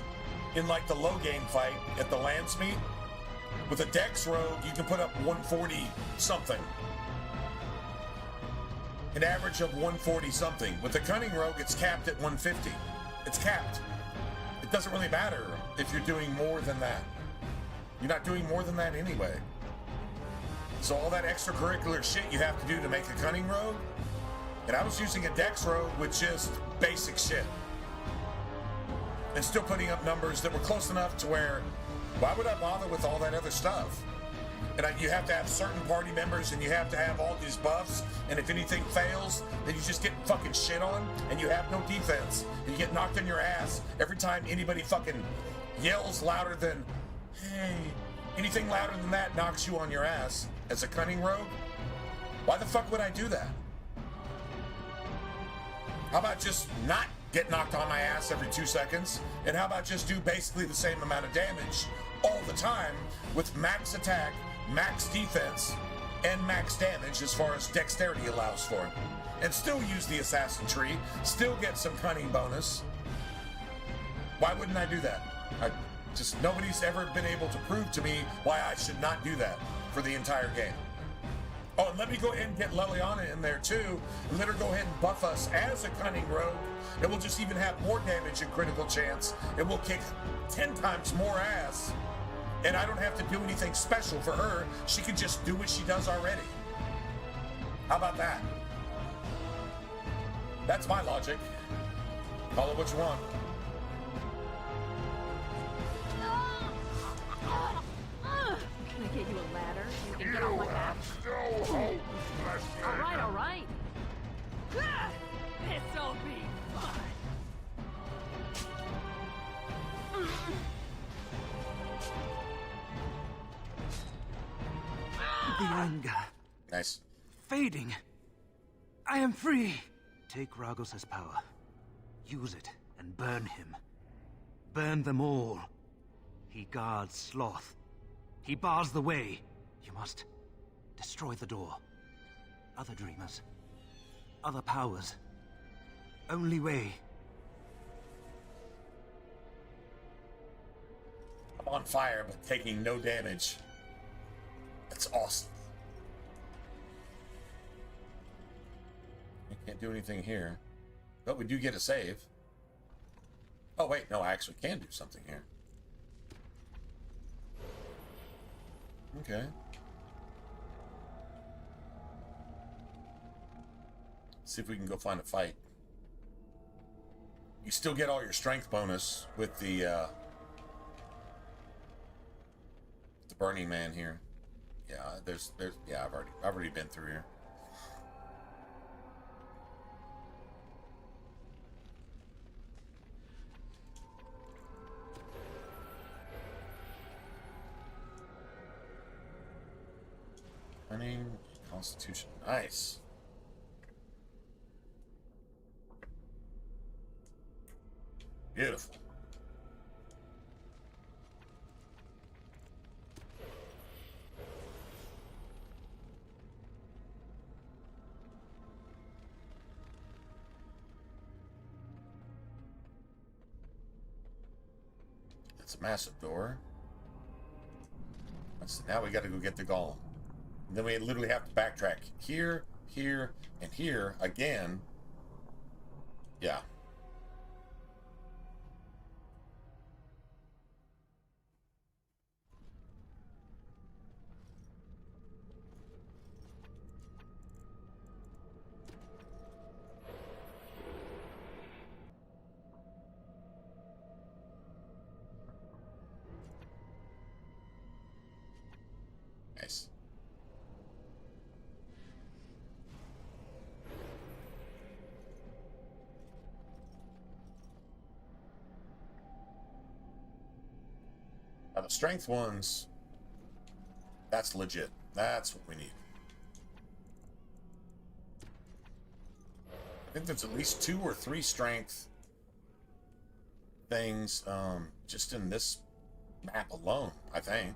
in like the low game fight at the Lance meet, with a Dex Rogue, you can put up 140 something. An average of 140 something. With the Cunning Rogue, it's capped at 150. It's capped. It doesn't really matter if you're doing more than that. You're not doing more than that anyway. So all that extracurricular shit you have to do to make a Cunning Rogue, and I was using a Dex Rogue with just basic shit. And still putting up numbers that were close enough to where, why would I bother with all that other stuff? And you have to have certain party members, and you have to have all these buffs, and if anything fails, then you just get fucking shit on, and you have no defense, and you get knocked in your ass every time anybody fucking yells louder than, hey, anything louder than that knocks you on your ass. As a Cunning Rogue, why the fuck would I do that? How about just not get knocked on my ass every 2 seconds? And how about just do basically the same amount of damage all the time with max attack, max defense, and max damage as far as dexterity allows for it? And still use the assassin tree, still get some cunning bonus. Why wouldn't I do that? Nobody's ever been able to prove to me why I should not do that for the entire game. Oh, and let me go ahead and get Leliana in there too, and let her go ahead and buff us as a Cunning Rogue. It will just even have more damage and critical chance. It will kick 10 times more ass. And I don't have to do anything special for her. She can just do what she does already. How about that? That's my logic. Call it what you want. Can I get you a ladder? You can get on my back. No hope, All right. This'll be fun. The anger. Nice. Fading. I am free. Take Ragos' power. Use it and burn him. Burn them all. He guards Sloth. He bars the way. You must destroy the door. Other dreamers. Other powers. Only way. I'm on fire, but taking no damage. That's awesome. I can't do anything here. But we do get a save. Oh, wait. No, I actually can do something here. Okay. See if we can go find a fight. You still get all your strength bonus with the Burning Man here. Yeah, yeah, I've already been through here. Cunning, Constitution, nice. Beautiful. It's a massive door. So now we got to go get the golem. And then we literally have to backtrack here, here, and here again. Yeah. Nice. Now the strength ones, that's legit. That's what we need. I think there's at least 2 or 3 strength things just in this map alone, I think.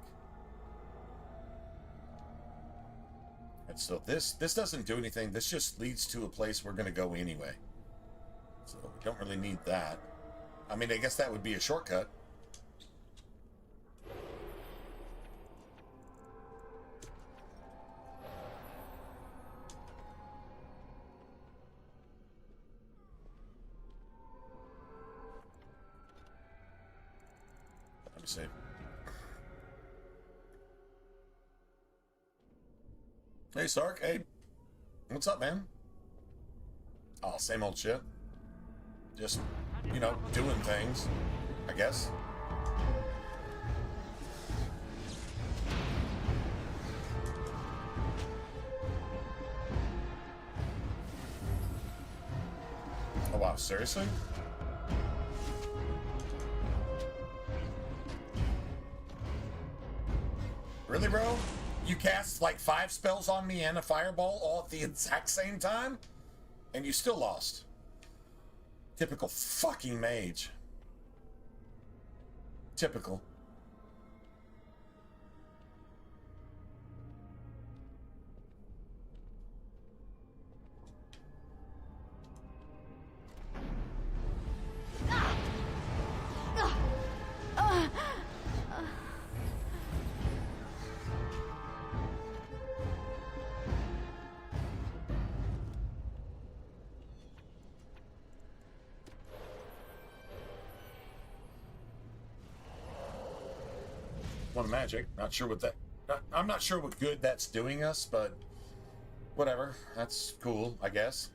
And so this doesn't do anything. This just leads to a place we're going to go anyway. So we don't really need that. I mean, I guess that would be a shortcut. Let me see. Hey, Stark. Hey. What's up, man? Oh, same old shit. Just, you know, doing things, I guess. Oh, wow. Seriously? Really, bro? You cast like 5 spells on me and a fireball all at the exact same time? And you still lost. Typical fucking mage. Typical. One magic. Not sure what that. I'm not sure what good that's doing us, but whatever. That's cool, I guess.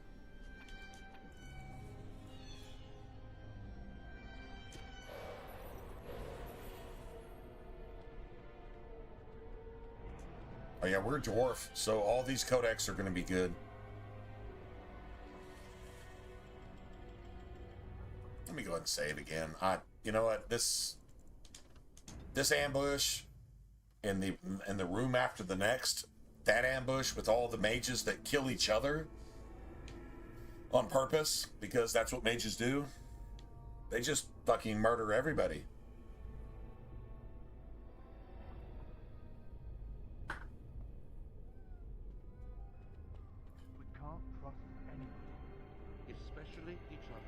Oh yeah, we're a dwarf, so all these codex are going to be good. Let me go ahead and save again. You know what? This ambush in the room after the next, that ambush with all the mages that kill each other on purpose, because that's what mages do. They just fucking murder everybody.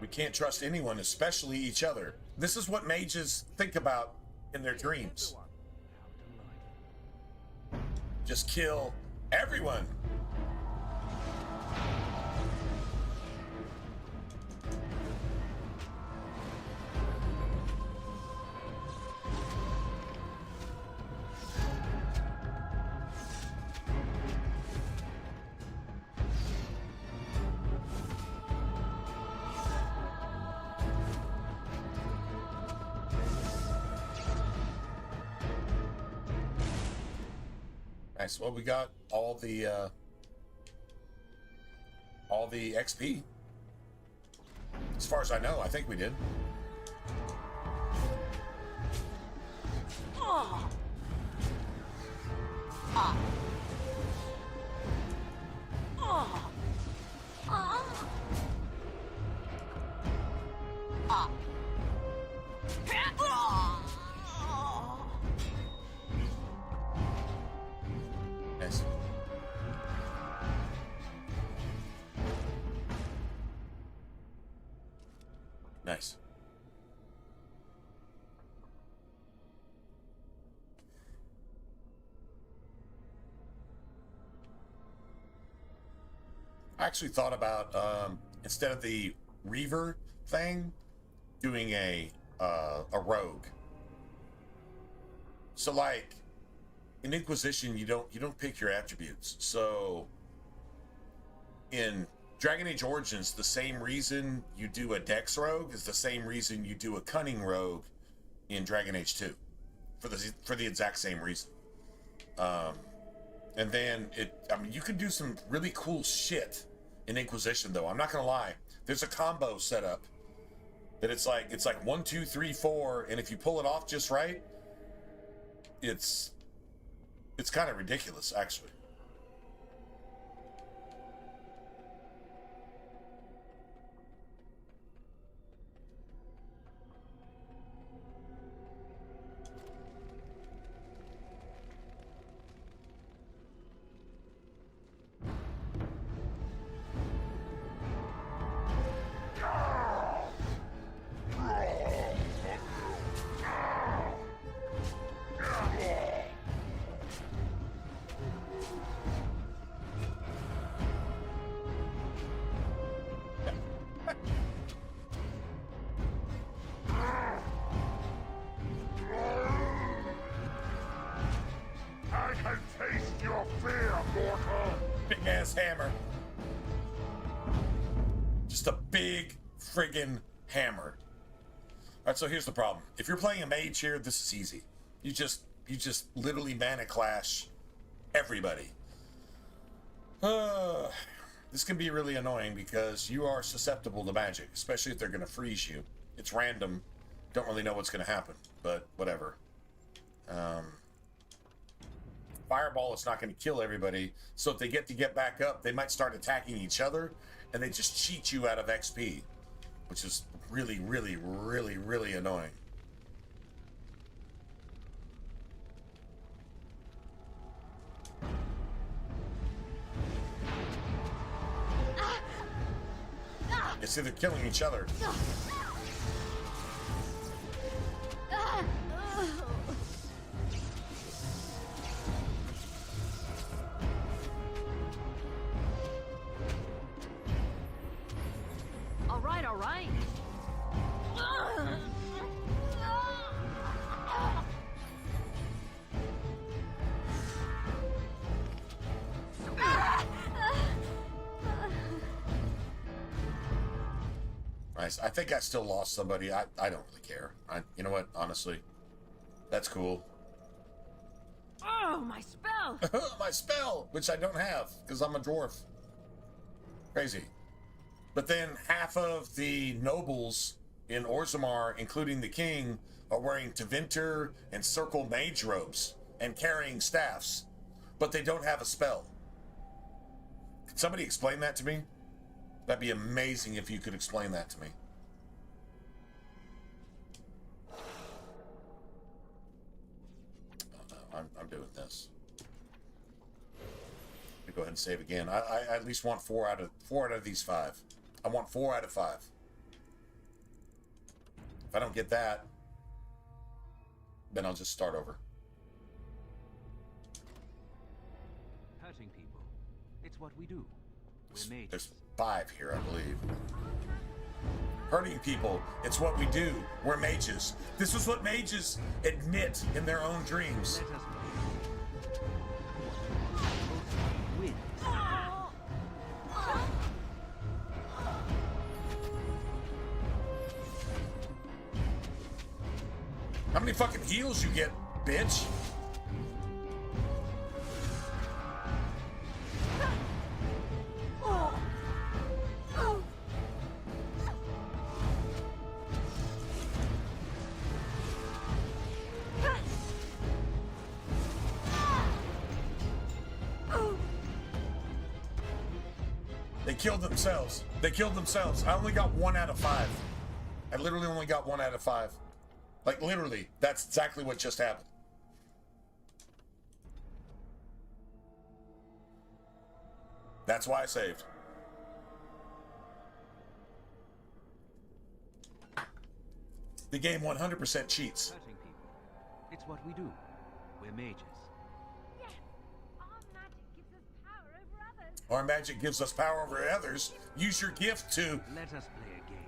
We can't trust anyone, especially each other. This is what mages think about in their dreams. Just kill everyone. Nice. Well, we got all the XP. As far as I know, I think we did. Oh. Ah. Oh. Ah. Ah. Nice. Nice. I actually thought about instead of the Reaver thing, doing a rogue. So like in Inquisition, you don't pick your attributes. So in Dragon Age Origins, the same reason you do a Dex rogue is the same reason you do a Cunning rogue in Dragon Age 2, for the exact same reason. And then you can do some really cool shit in Inquisition, though. I'm not gonna lie. There's a combo set up that it's like 1, 2, 3, 4, and if you pull it off just right, it's kind of ridiculous, actually. Hammer. Just a big friggin' hammer. Alright, so here's the problem. If you're playing a mage here, this is easy. You just literally mana clash everybody. This can be really annoying because you are susceptible to magic, especially if they're gonna freeze you. It's random. Don't really know what's gonna happen, but whatever. Fireball is not going to kill everybody, so if they get back up, they might start attacking each other, and they just cheat you out of XP, which is really, really, really, really annoying. It's either killing each other. All right. I think I still lost somebody. I don't really care. You know what? Honestly, that's cool. Oh, my spell! My spell, which I don't have because I'm a dwarf. Crazy. But then half of the nobles in Orzammar, including the king, are wearing Tevinter and Circle mage robes and carrying staffs, but they don't have a spell. Could somebody explain that to me? That'd be amazing if you could explain that to me. Oh, no, I'm doing this. Let me go ahead and save again. I at least want 4 out of these 5. I want 4 out of 5. If I don't get that, then I'll just start over. Hurting people. It's what we do. We're mages. There's 5 here, I believe. Hurting people. It's what we do. We're mages. This is what mages admit in their own dreams. Let us How many fucking heals you get, bitch? They killed themselves. They killed themselves. I only got 1 out of 5. I literally only got 1 out of 5. Like, literally, that's exactly what just happened. That's why I saved. The game 100% cheats. hurting people. It's what we do. We're mages. Yes, our magic gives us power over others. Our magic gives us power over others. Use your gift to Let us play a game.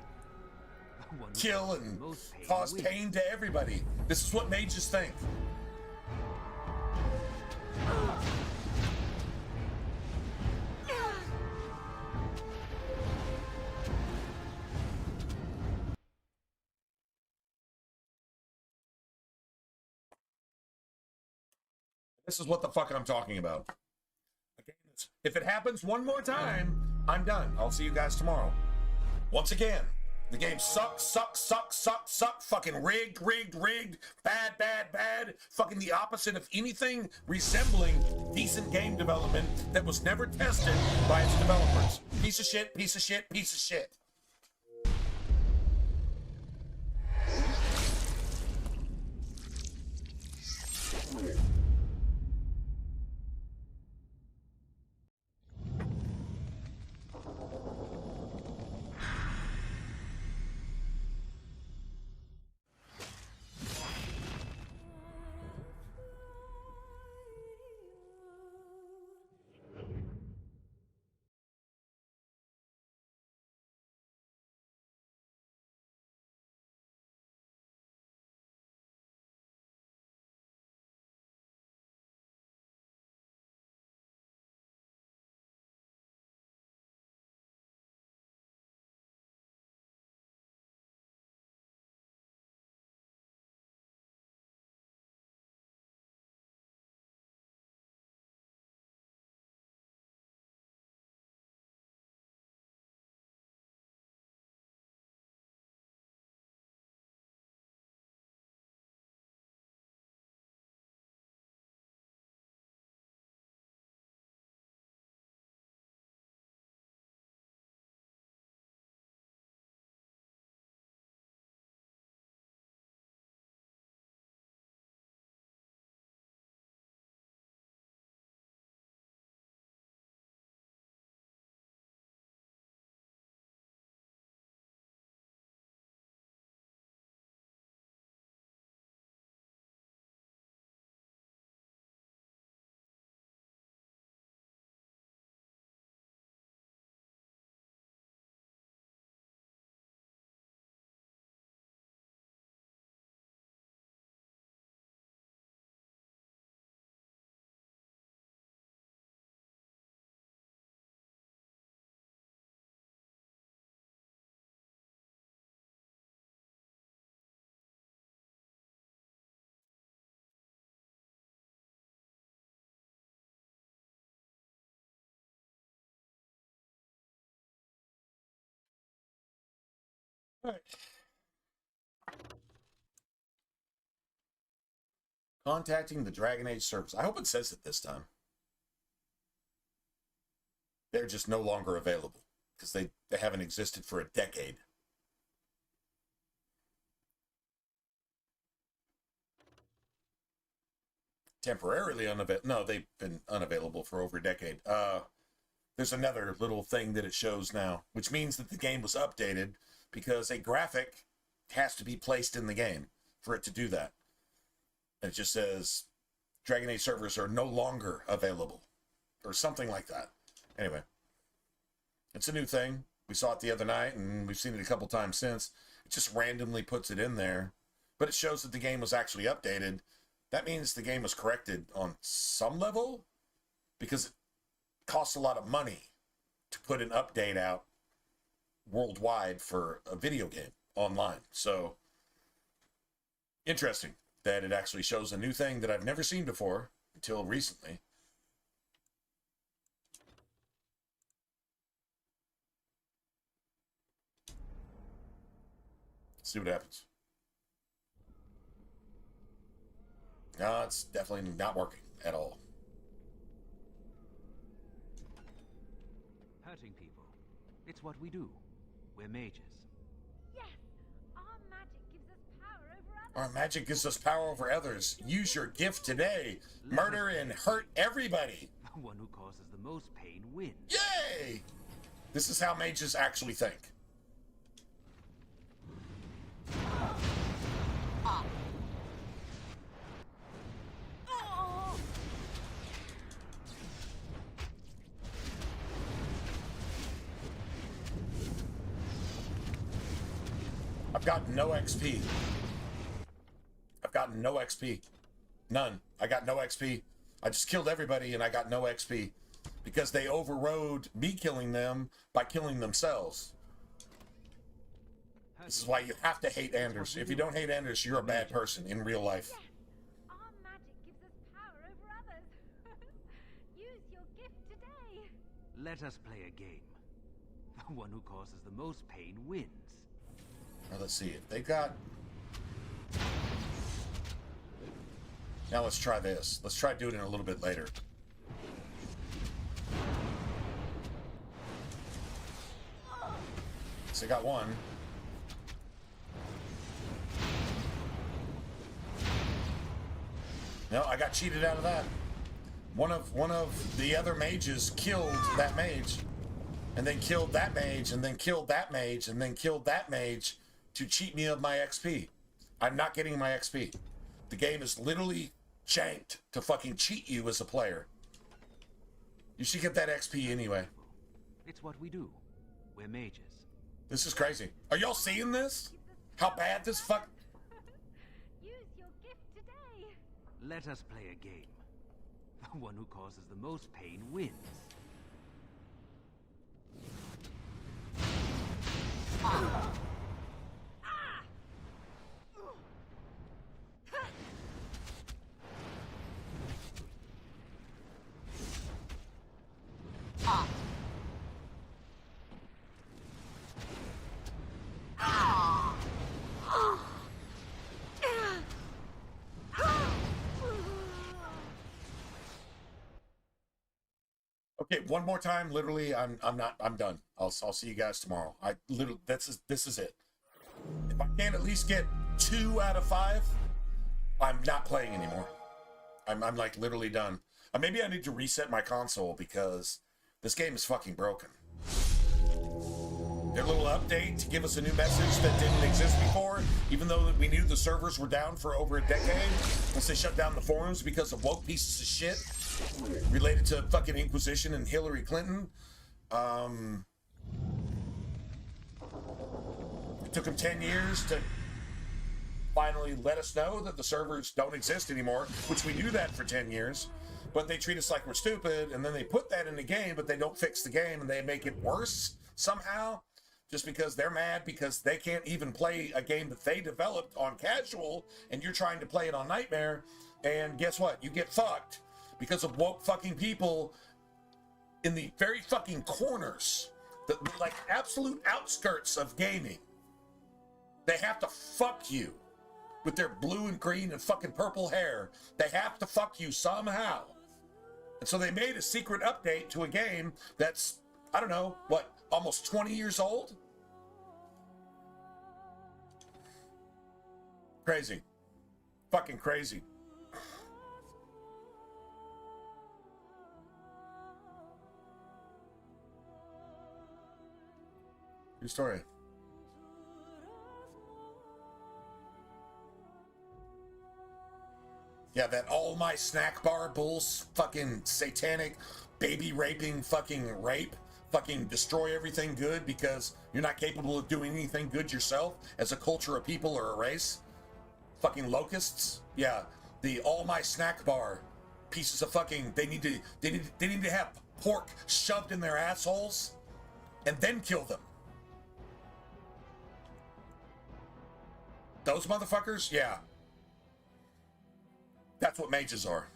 The one who kill causes and the most pain cause wins. pain to everybody. This is what mages think. This is what the fuck I'm talking about. If it happens one more time, I'm done. I'll see you guys tomorrow. Once again, the game sucks. Fucking rigged. Bad. Fucking the opposite of anything resembling decent game development that was never tested by its developers. Piece of shit. All right. Contacting the Dragon Age servers. I hope it says it this time. They're just no longer available because they haven't existed for a decade. Temporarily unavailable. No, they've been unavailable for over a decade. There's another little thing that it shows now, which means that the game was updated because a graphic has to be placed in the game for it to do that. It just says Dragon Age servers are no longer available or something like that. Anyway, it's a new thing. We saw it the other night and we've seen it a couple times since. It just randomly puts it in there, but it shows that the game was actually updated. That means the game was corrected on some level because it costs a lot of money to put an update out worldwide for a video game online. So interesting that it actually shows a new thing that I've never seen before until recently. See what happens. No, it's definitely not working at all. Hurting people. It's what we do. We're mages. Yes, our magic gives us power over others. Our magic gives us power over others. Use your gift today. Murder and hurt everybody. The one who causes the most pain wins. Yay! This is how mages actually think. I've got no XP. I've gotten no XP. None. I got no XP. I just killed everybody and I got no XP. Because they overrode me killing them by killing themselves. This is why you have to hate Anders. If you don't hate Anders, you're a bad person in real life. Yes, our magic gives us power over others. Use your gift today. Let us play a game. The one who causes the most pain wins. Now let's see if they got... Now let's try this. Let's try doing it a little bit later. So I got one. No, I got cheated out of that. One of the other mages killed that mage, and then killed that mage, and then killed that mage, and then killed that mage to cheat me of my XP. I'm not getting my XP. The game is literally janked to fucking cheat you as a player. You should get that XP anyway. It's what we do. We're mages. This is crazy. Are y'all seeing this? How bad this fuck... Use your gift today. Let us play a game. The one who causes the most pain wins. Okay, one more time. Literally, I'm done. I'll see you guys tomorrow. This is it. If I can't at least get 2 out of 5, I'm not playing anymore. I'm like literally done. Maybe I need to reset my console because this game is fucking broken. Their little update to give us a new message that didn't exist before, even though we knew the servers were down for over a decade, once they shut down the forums because of woke pieces of shit related to fucking Inquisition and Hillary Clinton. It took them 10 years to finally let us know that the servers don't exist anymore, which we knew that for 10 years, but they treat us like we're stupid, and then they put that in the game, but they don't fix the game, and they make it worse somehow, just because they're mad because they can't even play a game that they developed on casual, and you're trying to play it on Nightmare, and guess what? You get fucked because of woke fucking people in the very fucking corners, the like absolute outskirts of gaming. They have to fuck you with their blue and green and fucking purple hair. They have to fuck you somehow. And so they made a secret update to a game that's, I don't know, what, almost 20 years old? Crazy. Fucking crazy. Your story. Yeah, that all my snack bar bulls, fucking satanic, baby raping fucking rape, fucking destroy everything good because you're not capable of doing anything good yourself as a culture of people or a race. Fucking locusts. Yeah, the all my snack bar pieces of fucking, they need to have pork shoved in their assholes and then kill them. Those motherfuckers, yeah. That's what mages are.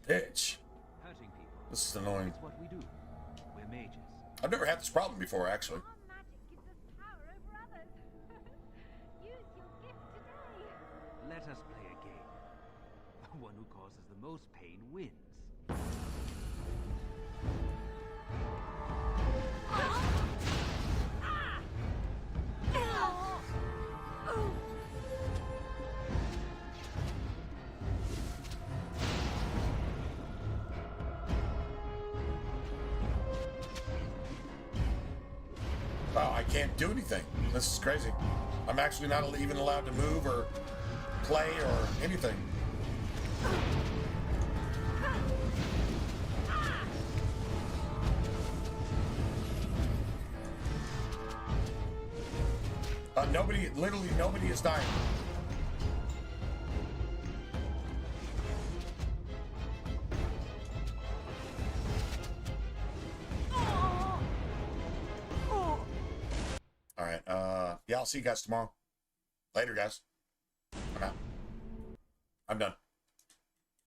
Bitch. Hurting people. This is annoying. It's what we do. We're mages. I've never had this problem before, actually. Our magic gives us power over others. Use your gift today. Let us play a game. The one who causes the most pain wins. Wow, I can't do anything. This is crazy. I'm actually not even allowed to move or play or anything. Literally nobody is dying. All right. Yeah, I'll see you guys tomorrow. Later, guys. I'm out. I'm done.